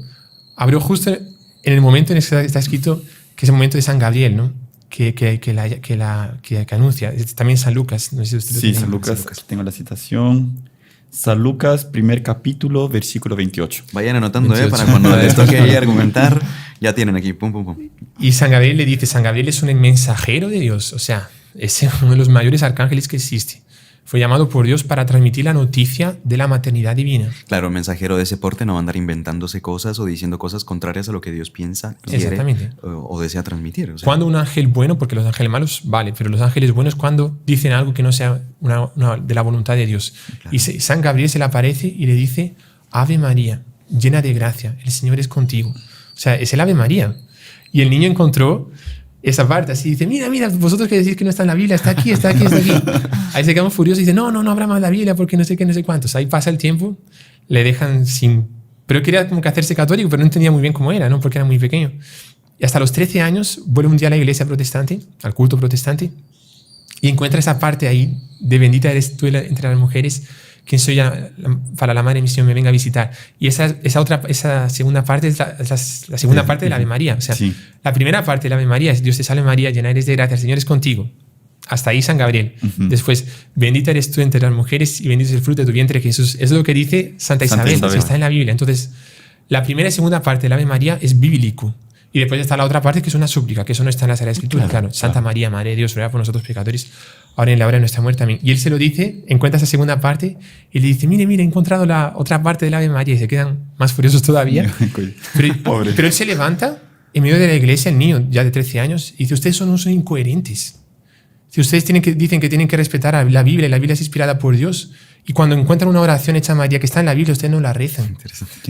justo en el momento en el que está escrito que es el momento de San Gabriel, ¿no? Que anuncia. También San Lucas. No sé si ustedes sí, San Lucas. Tengo la citación. San Lucas, primer capítulo, versículo 28. Vayan anotando, 28. Para cuando les toque ahí argumentar, ya tienen aquí, pum, pum, pum. Y San Gabriel le dice: San Gabriel es un mensajero de Dios, o sea, es uno de los mayores arcángeles que existe. Fue llamado por Dios para transmitir la noticia de la maternidad divina. Claro, mensajero de ese porte no va a andar inventándose cosas o diciendo cosas contrarias a lo que Dios piensa, quiere o desea transmitir. O sea, cuando un ángel bueno, porque los ángeles malos, vale, pero los ángeles buenos cuando dicen algo que no sea de la voluntad de Dios. Claro. Y San Gabriel se le aparece y le dice: Ave María, llena de gracia, el Señor es contigo. O sea, es el Ave María. Y el niño encontró esa parte así, dice: mira, vosotros que decís que no está en la Biblia, está aquí. Ahí se quedan furiosos y dicen: no habrá más la Biblia porque no sé qué, no sé cuántos. Ahí pasa el tiempo, le dejan sin... Pero quería como que hacerse católico, pero no entendía muy bien cómo era, ¿no? Porque era muy pequeño. Y hasta los 13 años vuelve un día a la iglesia protestante, al culto protestante, y encuentra esa parte ahí de: bendita eres tú entre las mujeres, quien soy ya para la madre de mi Señor me venga a visitar. Y esa segunda parte es la segunda parte de la Ave María. O sea, sí. La primera parte de la Ave María es: Dios te salve María, llena eres de gracia, el Señor es contigo. Hasta ahí San Gabriel. Después: bendita eres tú entre las mujeres y bendito es el fruto de tu vientre, Jesús. Es lo que dice Santa Isabel. Está en la Biblia. Entonces, la primera y segunda parte de la Ave María es bíblico. Y después está la otra parte, que es una súplica, que eso no está en la Sagrada Escritura. Claro. Santa María, Madre de Dios, ruega por nosotros pecadores, ahora en la hora de nuestra muerte. Amén. Y él se lo dice, encuentra esa segunda parte y le dice: mire, he encontrado la otra parte del Ave María. Y se quedan más furiosos todavía. pero él se levanta en medio de la iglesia, el niño ya de 13 años, y dice: ustedes son unos incoherentes. Si ustedes dicen que tienen que respetar a la Biblia, la Biblia es inspirada por Dios, y cuando encuentran una oración hecha a María que está en la Biblia, ustedes no la rezan.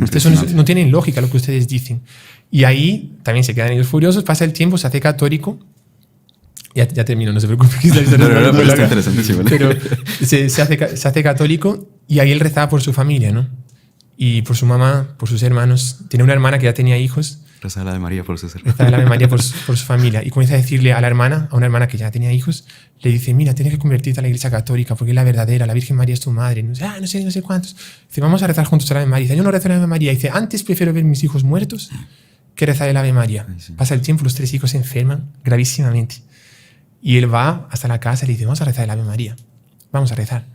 Ustedes no tienen lógica lo que ustedes dicen. Y ahí también se quedan ellos furiosos, pasa el tiempo, se hace católico. Ya termino, no se preocupe. Pero se hace católico, y ahí él rezaba por su familia, ¿no? Y por su mamá, por sus hermanos. Tiene una hermana que ya tenía hijos. Rezaba la Ave María por sus hermanos. Rezaba la Ave María por su familia. Y comienza a decirle a una hermana que ya tenía hijos, le dice: mira, tienes que convertirte a la iglesia católica porque es la verdadera, la Virgen María es tu madre. No sé cuántos. Dice: vamos a rezar juntos a la Ave María. Dice: yo no rezo a la Ave María. Dice: antes prefiero ver mis hijos muertos que rezar el Ave María. Sí. Pasa el tiempo, los 3 hijos se enferman gravísimamente. Y él va hasta la casa y le dice: vamos a rezar el Ave María. Vamos a rezar.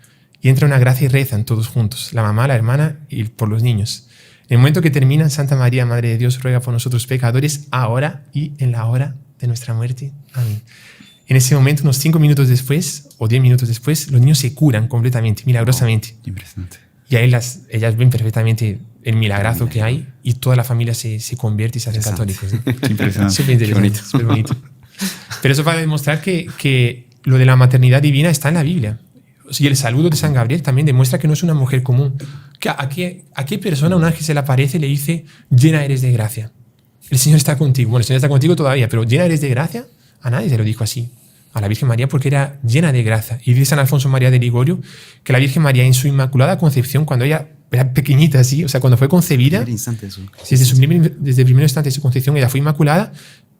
Y entra una gracia y rezan todos juntos, la mamá, la hermana y por los niños. En el momento que terminan: Santa María, Madre de Dios, ruega por nosotros pecadores, ahora y en la hora de nuestra muerte. Amén. En ese momento, unos 5 minutos después, o 10 minutos después, los niños se curan completamente, milagrosamente. Impresionante. Y ahí ellas ven perfectamente el milagrazo que hay, y toda la familia se convierte y se hacen católicos. Impresionante. Súper interesante, súper bonito. Pero eso para demostrar que lo de la maternidad divina está en la Biblia. Y el saludo de San Gabriel también demuestra que no es una mujer común. ¿A qué persona un ángel se le aparece y le dice: llena eres de gracia, el Señor está contigo? Bueno, el Señor está contigo todavía, pero llena eres de gracia. A nadie se lo dijo así. A la Virgen María, porque era llena de gracia. Y dice San Alfonso María de Ligorio que la Virgen María, en su inmaculada concepción, cuando ella era pequeñita así, o sea, cuando fue concebida, desde el primer instante de su concepción ella fue inmaculada.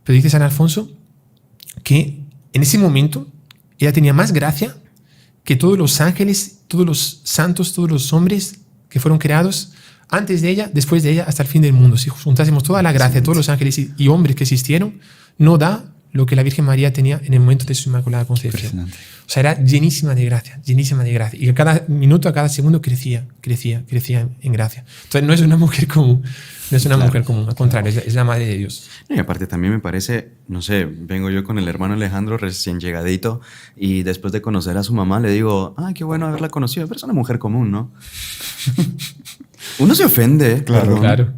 Pero dice San Alfonso que en ese momento ella tenía más gracia que todos los ángeles, todos los santos, todos los hombres que fueron creados antes de ella, después de ella, hasta el fin del mundo. Si juntásemos toda la gracia de todos los ángeles y hombres que existieron, no da lo que la Virgen María tenía en el momento de su Inmaculada Concepción. O sea, era llenísima de gracia, llenísima de gracia. Y a cada minuto, a cada segundo crecía en gracia. Entonces no es una mujer común, no es una mujer común, al contrario, es la Madre de Dios. Y aparte también me parece, no sé, vengo yo con el hermano Alejandro recién llegadito y después de conocer a su mamá le digo, qué bueno haberla conocido, pero es una mujer común, ¿no? Uno se ofende. Claro.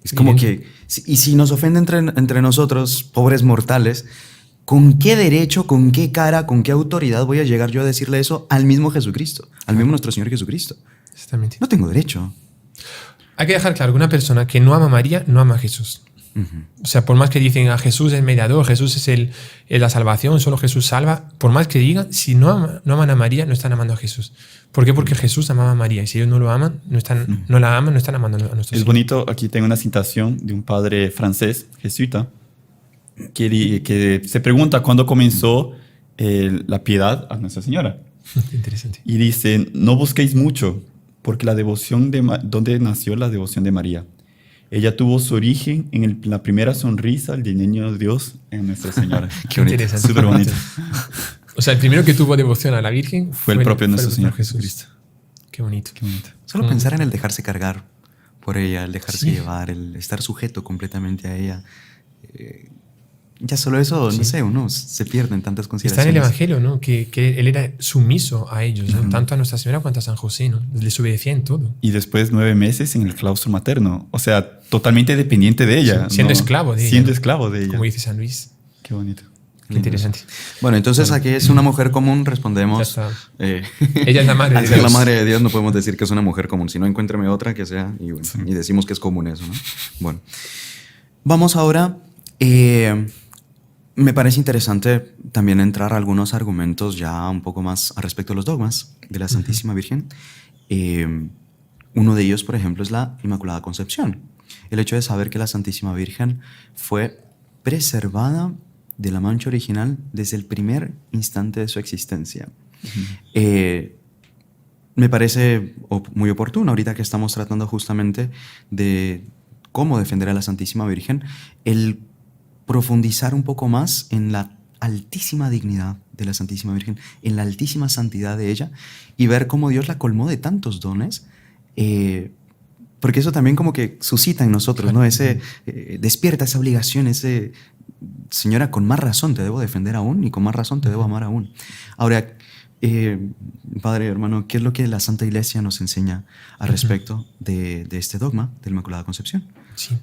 Es como que, y si nos ofende entre nosotros, pobres mortales, ¿con qué derecho, con qué cara, con qué autoridad voy a llegar yo a decirle eso al mismo Jesucristo, al mismo nuestro Señor Jesucristo? Exactamente. No tengo derecho. Hay que dejar claro que una persona que no ama a María no ama a Jesús. O sea, por más que dicen a Jesús es mediador, Jesús es la salvación, solo Jesús salva, por más que digan, si no aman a María, no están amando a Jesús. ¿Por qué? Porque Jesús amaba a María y si ellos no lo aman, no la aman, no están amando a nuestro Señor. Es bonito, aquí tengo una citación de un padre francés, jesuita, que se pregunta cuándo comenzó la piedad a Nuestra Señora. Interesante. Y dice, no busquéis mucho, porque ¿dónde nació la devoción de María? Ella tuvo su origen en la primera sonrisa del niño de Dios en Nuestra Señora. Qué interesante. Súper bonito. O sea, el primero que tuvo devoción a la Virgen fue el propio nuestro Señor Jesucristo. Qué bonito. Qué bonito. Solo pensar en el dejarse cargar por ella, el dejarse llevar, el estar sujeto completamente a ella. Ya solo eso, no sé, uno se pierde en tantas consideraciones. Está en el Evangelio, ¿no? Que él era sumiso a ellos, ¿no? Tanto a Nuestra Señora cuanto a San José, ¿no? Les obedecía en todo. Y después 9 meses en el claustro materno. O sea, totalmente dependiente de ella. Siendo esclavo de ella. Siendo esclavo de ella. Como dice San Luis. Qué bonito. Qué interesante. Bueno, entonces aquí es una mujer común, respondemos. Ella es la Madre de Dios. Al ser la Madre de Dios no podemos decir que es una mujer común. Si no, encuéntrame otra que sea y decimos que es común eso, ¿no? Bueno, vamos ahora... me parece interesante también entrar a algunos argumentos ya un poco más al respecto de los dogmas de la Santísima Virgen. Uno de ellos, por ejemplo, es la Inmaculada Concepción. El hecho de saber que la Santísima Virgen fue preservada de la mancha original desde el primer instante de su existencia. Me parece muy oportuno, ahorita que estamos tratando justamente de cómo defender a la Santísima Virgen, el profundizar un poco más en la altísima dignidad de la Santísima Virgen, en la altísima santidad de ella y ver cómo Dios la colmó de tantos dones, porque eso también como que suscita en nosotros, ¿no? Despierta esa obligación, Señora, con más razón te debo defender aún y con más razón te debo amar aún. Ahora, Padre, hermano, ¿qué es lo que la Santa Iglesia nos enseña al respecto de este dogma de la Inmaculada Concepción? Sí.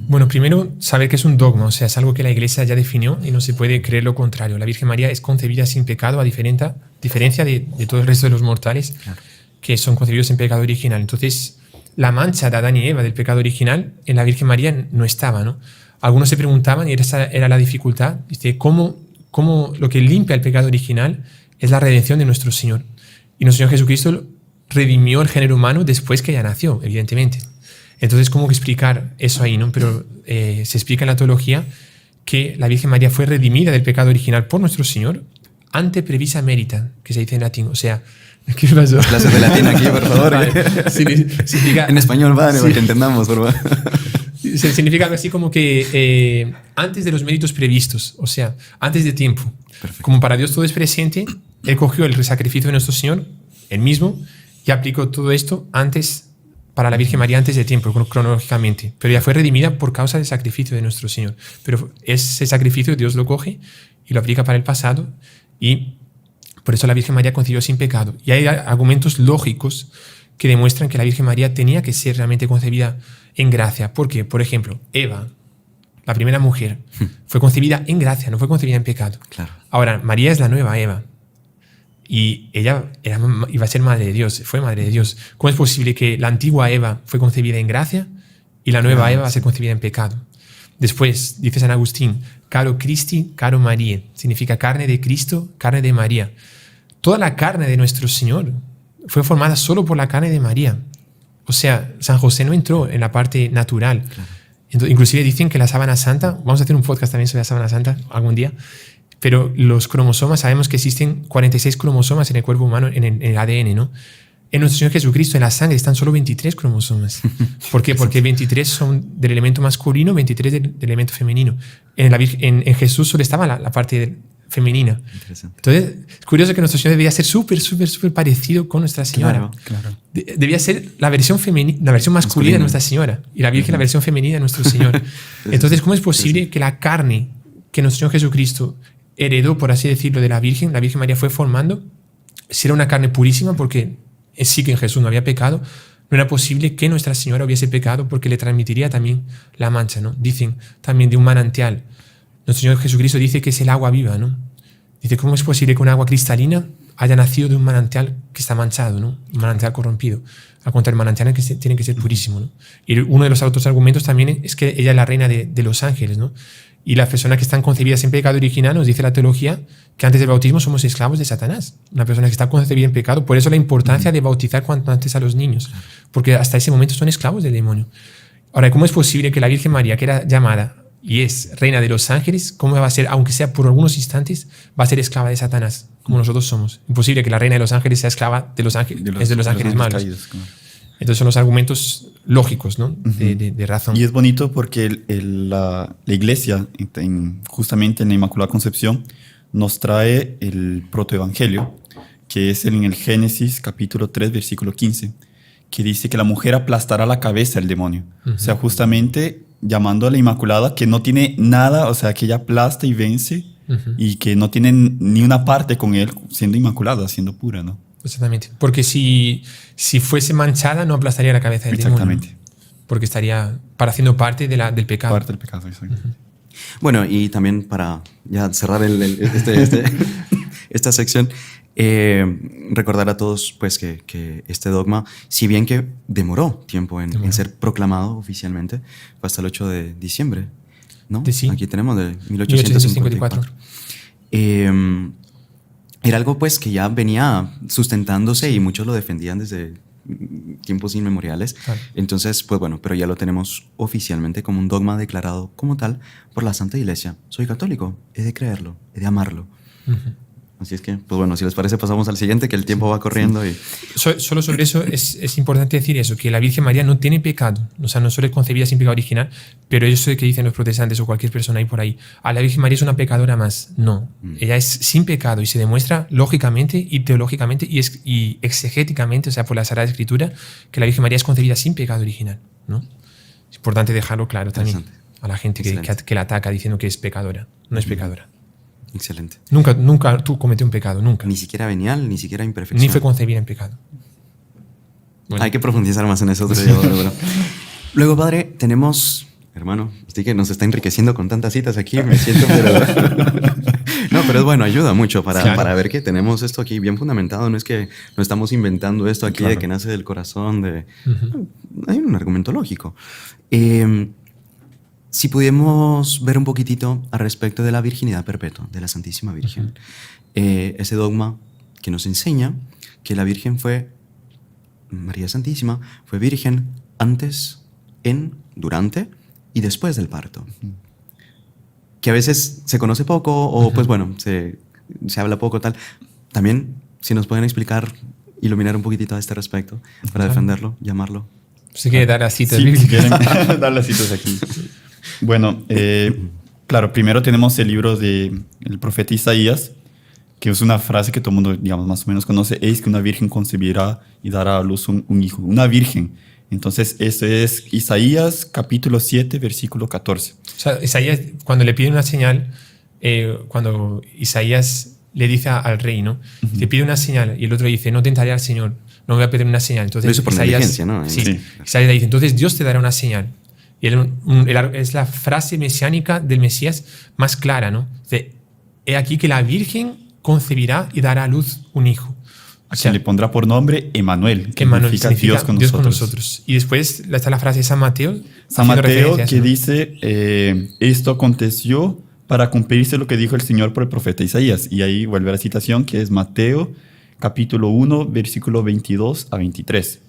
Bueno, primero, saber que es un dogma, o sea, es algo que la Iglesia ya definió y no se puede creer lo contrario. La Virgen María es concebida sin pecado, a diferencia de todo el resto de los mortales, claro, que son concebidos en pecado original. Entonces, la mancha de Adán y Eva del pecado original en la Virgen María no estaba, ¿no? Algunos se preguntaban, y esa era la dificultad, dice, ¿cómo lo que limpia el pecado original es la redención de nuestro Señor? Y nuestro Señor Jesucristo redimió el género humano después que ya nació, evidentemente. Entonces, ¿cómo explicar eso ahí, no? Pero se explica en la teología que la Virgen María fue redimida del pecado original por nuestro Señor ante previsa merita, que se dice en latín. O sea, ¿qué pasó? Clases de latín aquí, por favor. Significa, en español, padre, para que entendamos, por favor. Significa algo así como que antes de los méritos previstos, o sea, antes de tiempo. Perfecto. Como para Dios todo es presente, Él cogió el sacrificio de nuestro Señor, Él mismo, y aplicó todo esto antes para la Virgen María antes de tiempo, cronológicamente. Pero ya fue redimida por causa del sacrificio de nuestro Señor. Pero ese sacrificio Dios lo coge y lo aplica para el pasado y por eso la Virgen María concibió sin pecado. Y hay argumentos lógicos que demuestran que la Virgen María tenía que ser realmente concebida en gracia. Porque, por ejemplo, Eva, la primera mujer, fue concebida en gracia, no fue concebida en pecado. Claro. Ahora, María es la nueva Eva. Y ella iba a ser madre de Dios, fue madre de Dios. ¿Cómo es posible que la antigua Eva fue concebida en gracia y la nueva Eva va a ser concebida en pecado? Después, dice San Agustín, caro Christi, caro María. Significa carne de Cristo, carne de María. Toda la carne de nuestro Señor fue formada solo por la carne de María. O sea, San José no entró en la parte natural. Claro. Entonces, inclusive dicen que la sábana santa, vamos a hacer un podcast también sobre la sábana santa algún día, pero los cromosomas, sabemos que existen 46 cromosomas en el cuerpo humano, en el ADN, ¿no? En nuestro Señor Jesucristo, en la sangre, están solo 23 cromosomas. ¿Por qué? Porque 23 son del elemento masculino, 23 del elemento femenino. En Jesús solo estaba la parte femenina. Entonces, es curioso que nuestro Señor debía ser súper parecido con Nuestra Señora. Claro. Debía ser la versión femenina, la versión masculina de Nuestra Señora y la Virgen la versión femenina de nuestro Señor. Entonces, ¿cómo es posible que la carne que nuestro Señor Jesucristo heredó, por así decirlo, de la Virgen María fue formando, si era una carne purísima, porque sí que en Jesús no había pecado, no era posible que Nuestra Señora hubiese pecado porque le transmitiría también la mancha, ¿no? Dicen también de un manantial. Nuestro Señor Jesucristo dice que es el agua viva, ¿no? Dice, ¿cómo es posible que un agua cristalina haya nacido de un manantial que está manchado, ¿no? Un manantial corrompido. Al contrario, el manantial tiene que ser purísimo, ¿no? Y uno de los otros argumentos también es que ella es la reina de los ángeles, ¿no? Y las personas que están concebidas en pecado original, nos dice la teología, que antes del bautismo somos esclavos de Satanás. Una persona que está concebida en pecado. Por eso la importancia de bautizar cuanto antes a los niños. Porque hasta ese momento son esclavos del demonio. Ahora, ¿cómo es posible que la Virgen María, que era llamada y es reina de los ángeles, cómo va a ser, aunque sea por algunos instantes, va a ser esclava de Satanás, como nosotros somos? Imposible que la reina de los ángeles sea esclava de los ángeles, de los ángeles malos. Caídos, claro. Entonces son los argumentos lógicos, ¿no? De razón. Y es bonito porque la Iglesia, justamente en la Inmaculada Concepción, nos trae el protoevangelio, que es en el Génesis capítulo 3, versículo 15, que dice que la mujer aplastará la cabeza del demonio. O sea, justamente llamando a la Inmaculada, que no tiene nada, o sea, que ella aplasta y vence, y que no tiene ni una parte con él, siendo inmaculada, siendo pura, ¿no? Exactamente. Porque si fuese manchada, no aplastaría la cabeza del demonio. Exactamente. Porque estaría haciendo parte del pecado. Parte del pecado, exactamente. Bueno, y también para ya cerrar esta sección, recordar a todos pues que este dogma, si bien que demoró tiempo en ser proclamado oficialmente, fue hasta el 8 de diciembre, ¿no? Sí. Aquí tenemos de 1854. Era algo pues que ya venía sustentándose y muchos lo defendían desde tiempos inmemoriales. Claro. Entonces, pues bueno, pero ya lo tenemos oficialmente como un dogma declarado como tal por la Santa Iglesia. Soy católico, he de creerlo, he de amarlo. Así es que, pues bueno, si les parece pasamos al siguiente, que el tiempo va corriendo. Y... Solo sobre eso es importante decir eso, que la Virgen María no tiene pecado, o sea, no solo es concebida sin pecado original, pero eso que dicen los protestantes o cualquier persona ahí por ahí, a la Virgen María es una pecadora más. No, ella es sin pecado y se demuestra lógicamente y teológicamente y exegéticamente, o sea, por la Sagrada Escritura, que la Virgen María es concebida sin pecado original, ¿no? Es importante dejarlo claro también a la gente que la ataca diciendo que es pecadora. No es pecadora. Excelente. Nunca tú cometió un pecado, nunca. Ni siquiera venial, ni siquiera imperfección. Ni fue concebida en pecado. Bueno. Hay que profundizar más en eso otro día. Luego, padre, tenemos... Hermano, estoy que nos está enriqueciendo con tantas citas aquí, me siento, pero... No, pero es bueno, ayuda mucho para ver que tenemos esto aquí bien fundamentado. No es que no estamos inventando esto aquí de que nace del corazón. Hay un argumento lógico. Si pudiéramos ver un poquitito al respecto de la virginidad perpetua, de la Santísima Virgen, ese dogma que nos enseña que la Virgen María Santísima, fue virgen antes, durante y después del parto. Que a veces se conoce poco o pues bueno, se habla poco tal. También, si nos pueden explicar, iluminar un poquitito a este respecto para defenderlo, llamarlo. Si quiere dar las citas. Sí, si quieren dar las citas aquí. Bueno, claro, primero tenemos el libro del profeta Isaías, que es una frase que todo el mundo, digamos, más o menos conoce: es que una virgen concebirá y dará a luz un hijo. Una virgen. Entonces, esto es Isaías capítulo 7, versículo 14. O sea, Isaías, cuando le pide una señal, cuando Isaías le dice al rey, ¿no? Te pide una señal, y el otro dice, no tentaré al Señor, no me voy a pedir una señal. Entonces, eso por Isaías, ¿no? Sí. Isaías le dice, entonces Dios te dará una señal. Y es la frase mesiánica del Mesías más clara, ¿no? Dice, he aquí que la Virgen concebirá y dará a luz un hijo. A quien le pondrá por nombre Emmanuel, que significa Dios con nosotros. Y después está la frase de San Mateo. San Mateo que dice, esto aconteció para cumplirse lo que dijo el Señor por el profeta Isaías. Y ahí vuelve la citación, que es Mateo capítulo 1, versículo 22 a 23.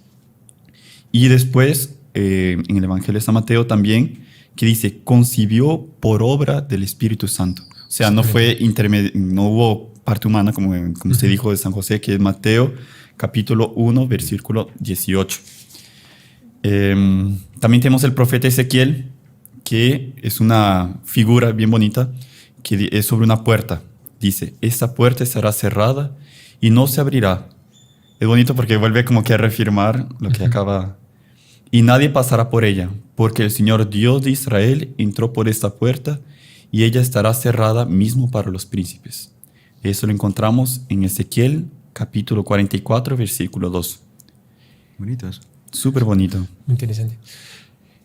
Y después, en el Evangelio de San Mateo también, que dice, concibió por obra del Espíritu Santo. O sea, no hubo parte humana, como usted dijo, de San José, que es Mateo capítulo 1, versículo 18. También tenemos el profeta Ezequiel, que es una figura bien bonita, que es sobre una puerta. Dice, esta puerta estará cerrada y no se abrirá. Es bonito porque vuelve como que a reafirmar lo que acaba. Y nadie pasará por ella, porque el Señor Dios de Israel entró por esta puerta y ella estará cerrada mismo para los príncipes. Eso lo encontramos en Ezequiel capítulo 44, versículo 2. Bonito eso. Súper bonito. Muy interesante.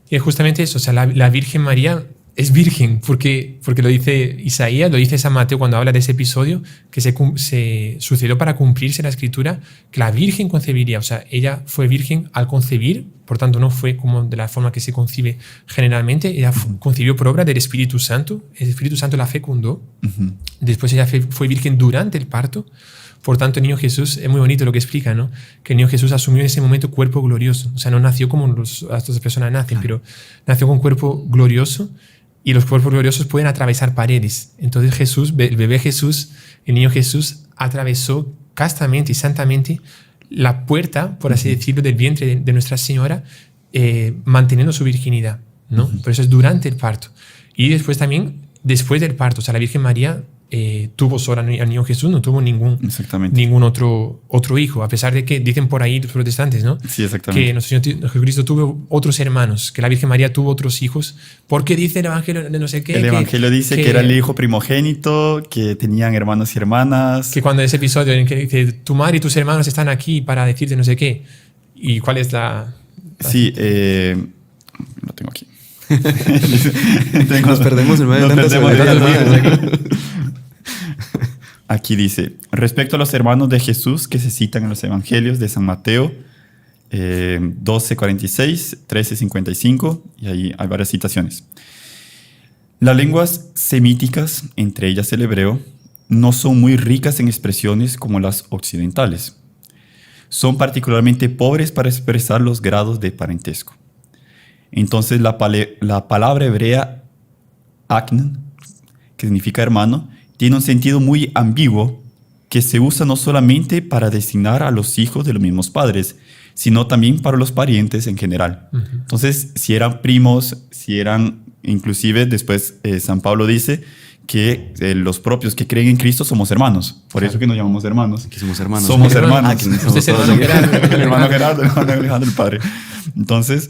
Y es justamente eso, o sea, la Virgen María es virgen, porque lo dice Isaías, lo dice San Mateo cuando habla de ese episodio, que se sucedió para cumplirse la escritura, que la Virgen concebiría, o sea, ella fue virgen al concebir, por tanto no fue como de la forma que se concibe generalmente, ella concibió por obra del Espíritu Santo, el Espíritu Santo la fecundó, después ella fue virgen durante el parto. Por tanto, el niño Jesús, es muy bonito lo que explica, ¿no? Que el niño Jesús asumió en ese momento cuerpo glorioso. O sea, no nació como las otras personas nacen, pero nació con cuerpo glorioso, y los cuerpos gloriosos pueden atravesar paredes. Entonces Jesús, el bebé Jesús, el niño Jesús, atravesó castamente y santamente la puerta, por así decirlo, del vientre de Nuestra Señora, manteniendo su virginidad, ¿no? Por eso es durante el parto. Y después también, después del parto, o sea, la Virgen María tuvo sola al niño Jesús, no tuvo ningún otro hijo, a pesar de que dicen por ahí los protestantes, ¿no? Sí, exactamente. Que nuestro Señor Jesucristo tuvo otros hermanos, que la Virgen María tuvo otros hijos, porque dice el Evangelio de no sé qué. El Evangelio dice que era el hijo primogénito, que tenían hermanos y hermanas. Que cuando ese episodio en que dice, tu madre y tus hermanos están aquí para decirte no sé qué, ¿y cuál es la...? Sí, lo tengo aquí. Nos perdemos en medio de tantas celebraciones. Aquí dice, respecto a los hermanos de Jesús que se citan en los evangelios de San Mateo 12:46, 13:55, y ahí hay varias citaciones. Las lenguas semíticas, entre ellas el hebreo, no son muy ricas en expresiones como las occidentales. Son particularmente pobres para expresar los grados de parentesco. Entonces la palabra hebrea akn, que significa hermano, tiene un sentido muy ambiguo que se usa no solamente para designar a los hijos de los mismos padres, sino también para los parientes en general. Entonces, si eran primos, si eran, inclusive después San Pablo dice que los propios que creen en Cristo somos hermanos. Por eso que nos llamamos hermanos. Que somos hermanos. Somos hermanos. Usted es hermano Gerardo. El hermano Gerardo, el hermano Alejandro, el padre. Entonces,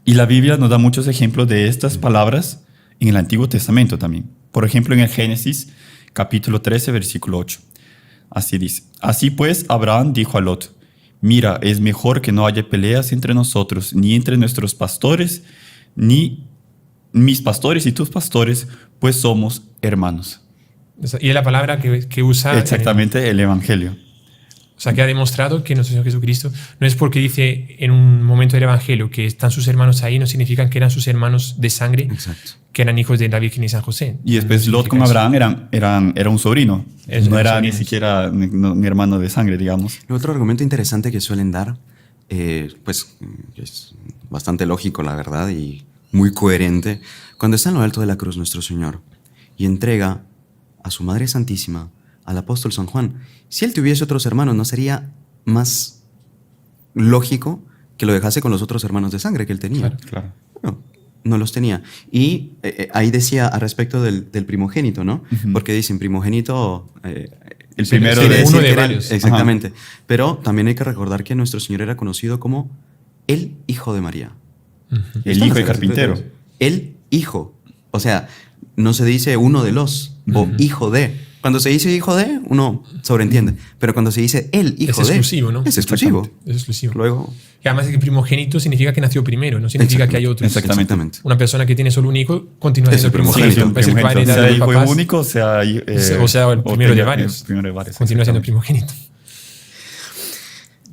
y la Biblia nos da muchos ejemplos de estas palabras en el Antiguo Testamento también. Por ejemplo, en el Génesis, capítulo 13, versículo 8. Así dice, así pues, Abraham dijo a Lot, mira, es mejor que no haya peleas entre nosotros, ni entre nuestros pastores, ni mis pastores y tus pastores, pues somos hermanos. Y es la palabra que usa... Exactamente, el Evangelio. O sea, que ha demostrado que nuestro Señor Jesucristo no es porque dice en un momento del Evangelio que están sus hermanos ahí, no significa que eran sus hermanos de sangre, Exacto. que eran hijos de la Virgen y San José. Y después Lot con Abraham era un sobrino. No era ni siquiera mi hermano de sangre, digamos. Otro argumento interesante que suelen dar, pues es bastante lógico, la verdad, y muy coherente, cuando está en lo alto de la cruz nuestro Señor y entrega a su Madre Santísima al apóstol San Juan. Si él tuviese otros hermanos, ¿no sería más lógico que lo dejase con los otros hermanos de sangre que él tenía? Claro. Bueno, no los tenía. Y ahí decía a respecto del primogénito, ¿no? Porque dicen primogénito... el primero de uno de varios. Exactamente. Ajá. Pero también hay que recordar que nuestro Señor era conocido como el Hijo de María. El hijo de carpintero. El Hijo. O sea, no se dice uno de los o hijo de. Cuando se dice hijo de, uno sobreentiende. Pero cuando se dice el hijo de... Es exclusivo, ¿no? Es exclusivo. Es exclusivo. Luego... Y además es que primogénito significa que nació primero, no significa que hay otros. Exactamente. Una persona que tiene solo un hijo continúa siendo primogénito. Es el padre de los papás. Sea único, sea el primero de varios. Continúa siendo primogénito.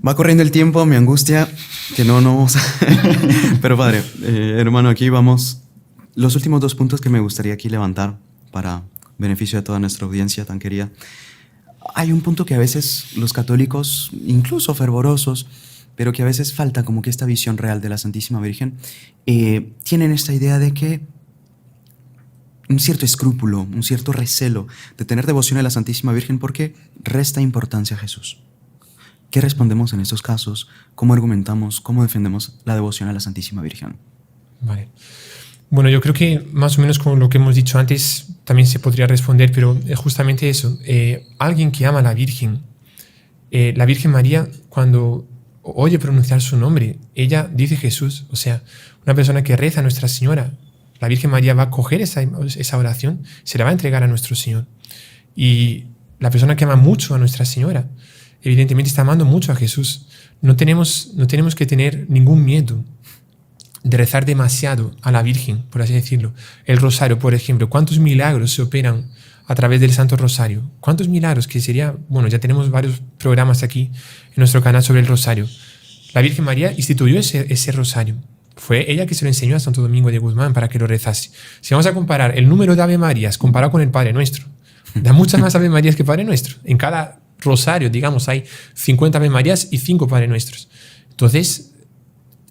Va corriendo el tiempo, mi angustia, que no vamos a... Pero padre, hermano, aquí vamos. Los últimos 2 puntos que me gustaría aquí levantar para beneficio de toda nuestra audiencia tan querida. Hay un punto que a veces los católicos, incluso fervorosos, pero que a veces falta como que esta visión real de la Santísima Virgen, tienen esta idea de que un cierto escrúpulo, un cierto recelo de tener devoción a la Santísima Virgen porque resta importancia a Jesús. ¿Qué respondemos en estos casos? ¿Cómo argumentamos? ¿Cómo defendemos la devoción a la Santísima Virgen? Vale. Bueno, yo creo que más o menos como lo que hemos dicho antes también se podría responder, pero justamente eso. Alguien que ama a la Virgen María, cuando oye pronunciar su nombre, ella dice Jesús. O sea, una persona que reza a Nuestra Señora, la Virgen María va a coger esa oración, se la va a entregar a nuestro Señor. Y la persona que ama mucho a Nuestra Señora, evidentemente está amando mucho a Jesús. No tenemos que tener ningún miedo de rezar demasiado a la Virgen, por así decirlo. El rosario, por ejemplo, ¿cuántos milagros se operan a través del Santo Rosario? ¿Cuántos milagros? Que sería, bueno, ya tenemos varios programas aquí en nuestro canal sobre el rosario. La Virgen María instituyó ese rosario. Fue ella que se lo enseñó a Santo Domingo de Guzmán para que lo rezase. Si vamos a comparar el número de Ave Marías comparado con el Padre Nuestro, da muchas más Ave Marías que Padre Nuestro. En cada rosario, digamos, hay 50 Ave Marías y 5 Padre Nuestros. Entonces,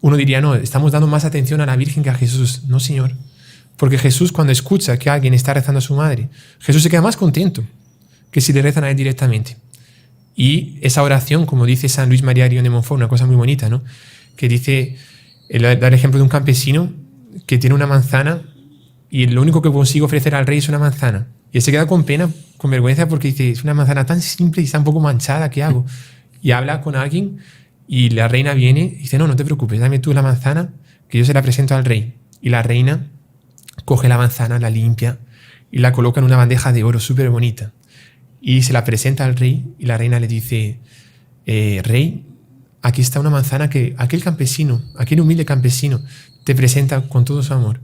uno diría, no, estamos dando más atención a la Virgen que a Jesús. No, Señor. Porque Jesús, cuando escucha que alguien está rezando a su madre, Jesús se queda más contento que si le rezan a él directamente. Y esa oración, como dice San Luis María Grión de Montfort, una cosa muy bonita, ¿no? Que dice, da el ejemplo de un campesino que tiene una manzana y lo único que consigue ofrecer al rey es una manzana. Y él se queda con pena, con vergüenza, porque dice, es una manzana tan simple y está un poco manchada, ¿qué hago? Y habla con alguien y la reina viene y dice, no te preocupes, dame tú la manzana que yo se la presento al rey. Y la reina coge la manzana, la limpia y la coloca en una bandeja de oro súper bonita. Y se la presenta al rey y la reina le dice, rey, aquí está una manzana que aquel campesino, aquel humilde campesino te presenta con todo su amor.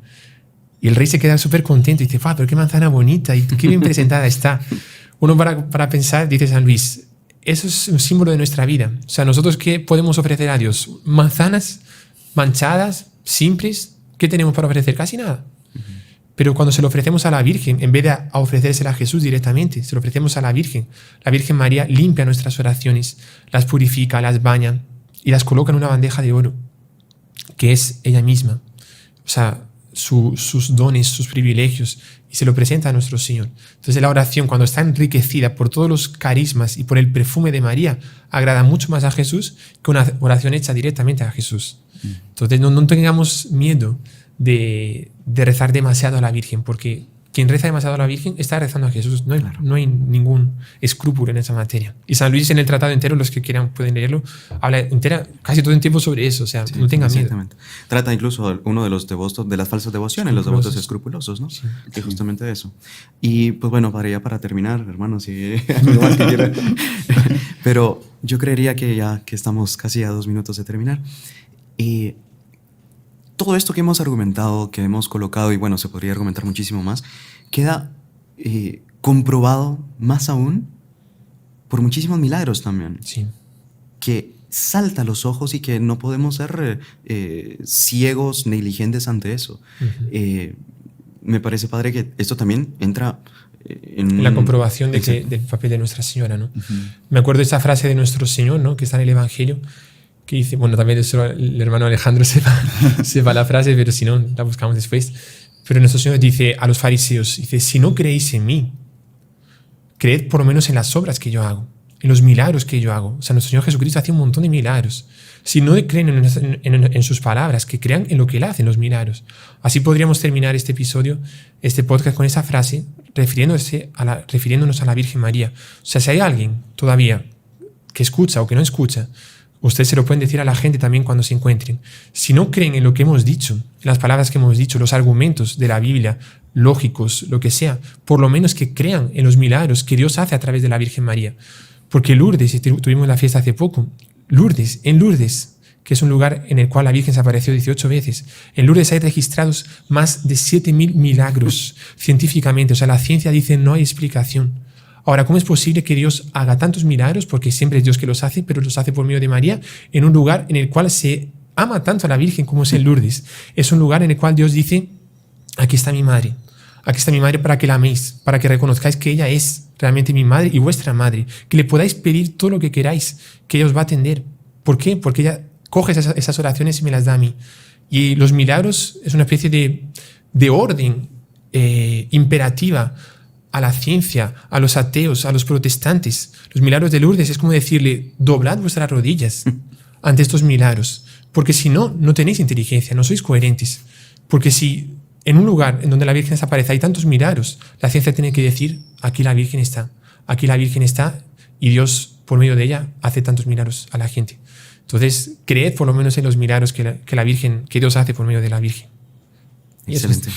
Y el rey se queda súper contento y dice, pero qué manzana bonita y qué bien presentada está. Uno para pensar, dice San Luis, eso es un símbolo de nuestra vida. O sea, nosotros, ¿qué podemos ofrecer a Dios? Manzanas manchadas, simples. ¿Qué tenemos para ofrecer? Casi nada. Pero cuando se lo ofrecemos a la Virgen, en vez de ofrecérsela a Jesús directamente, se lo ofrecemos a la Virgen María limpia nuestras oraciones, las purifica, las baña y las coloca en una bandeja de oro, que es ella misma. O sea, sus dones, sus privilegios, y se lo presenta a nuestro Señor. Entonces la oración, cuando está enriquecida por todos los carismas y por el perfume de María, agrada mucho más a Jesús que una oración hecha directamente a Jesús. Entonces no tengamos miedo de rezar demasiado a la Virgen, porque quien reza demasiado a la Virgen está rezando a Jesús. No hay ningún escrúpulo en esa materia. Y San Luis, en el tratado entero, los que quieran pueden leerlo, habla casi todo el tiempo sobre eso. O sea, no tengan miedo. Trata incluso uno de los devotos, de las falsas devociones, los devotos escrupulosos, ¿no? Sí. Que justamente de eso. Y pues bueno, para terminar, hermanos, si algo más que quieran. Pero yo creería que estamos casi a 2 minutos de terminar. Y todo esto que hemos argumentado, que hemos colocado, y bueno, se podría argumentar muchísimo más, queda comprobado más aún por muchísimos milagros también. Sí. Que salta a los ojos y que no podemos ser ciegos, negligentes ante eso. Uh-huh. Me parece, padre, que esto también entra en la comprobación del papel de Nuestra Señora, ¿no? Uh-huh. Me acuerdo de esa frase de nuestro Señor, ¿no? Que está en el Evangelio, que dice, bueno, también el hermano Alejandro sepa la frase, pero si no, la buscamos después. Pero nuestro Señor dice a los fariseos, dice, si no creéis en mí, creed por lo menos en las obras que yo hago, en los milagros que yo hago. O sea, nuestro Señor Jesucristo hace un montón de milagros. Si no creen en sus palabras, que crean en lo que Él hace, en los milagros. Así podríamos terminar este episodio, este podcast, con esa frase, refiriéndonos a la Virgen María. O sea, si hay alguien todavía que escucha o que no escucha, ustedes se lo pueden decir a la gente también cuando se encuentren. Si no creen en lo que hemos dicho, en las palabras que hemos dicho, los argumentos de la Biblia, lógicos, lo que sea, por lo menos que crean en los milagros que Dios hace a través de la Virgen María. Porque Lourdes, tuvimos la fiesta hace poco, en Lourdes, que es un lugar en el cual la Virgen se apareció 18 veces, en Lourdes hay registrados más de 7.000 milagros científicamente. O sea, la ciencia dice no hay explicación. Ahora, ¿cómo es posible que Dios haga tantos milagros? Porque siempre es Dios que los hace, pero los hace por medio de María, en un lugar en el cual se ama tanto a la Virgen como es en Lourdes. Es un lugar en el cual Dios dice, aquí está mi madre para que la améis, para que reconozcáis que ella es realmente mi madre y vuestra madre, que le podáis pedir todo lo que queráis, que ella os va a atender. ¿Por qué? Porque ella coge esas oraciones y me las da a mí. Y los milagros es una especie de orden imperativa a la ciencia, a los ateos, a los protestantes. Los milagros de Lourdes es como decirle, doblad vuestras rodillas ante estos milagros, porque si no, no tenéis inteligencia, no sois coherentes. Porque si en un lugar en donde la Virgen desaparece hay tantos milagros, la ciencia tiene que decir, aquí la Virgen está y Dios, por medio de ella, hace tantos milagros a la gente. Entonces, creed por lo menos en los milagros que Dios hace por medio de la Virgen. Excelente.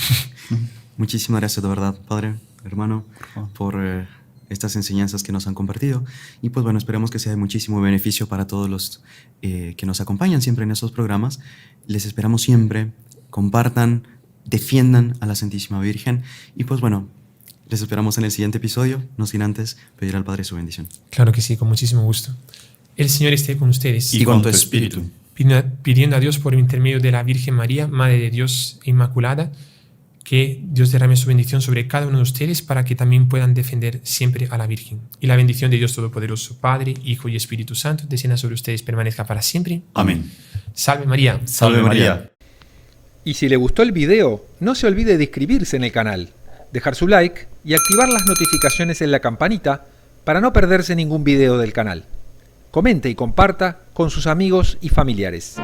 Muchísimas gracias de verdad, Padre, hermano, por estas enseñanzas que nos han compartido. Y pues bueno, esperamos que sea de muchísimo beneficio para todos los que nos acompañan siempre en estos programas. Les esperamos siempre. Compartan, defiendan a la Santísima Virgen. Y pues bueno, les esperamos en el siguiente episodio, no sin antes pedir al Padre su bendición. Claro que sí, con muchísimo gusto. El Señor esté con ustedes. Y con tu espíritu. Pidiendo a Dios por intermedio de la Virgen María, Madre de Dios Inmaculada, que Dios derrame su bendición sobre cada uno de ustedes para que también puedan defender siempre a la Virgen. Y la bendición de Dios Todopoderoso, Padre, Hijo y Espíritu Santo, descienda sobre ustedes, permanezca para siempre. Amén. Salve María. Salve María. Y si le gustó el video, no se olvide de inscribirse en el canal, dejar su like y activar las notificaciones en la campanita para no perderse ningún video del canal. Comente y comparta con sus amigos y familiares.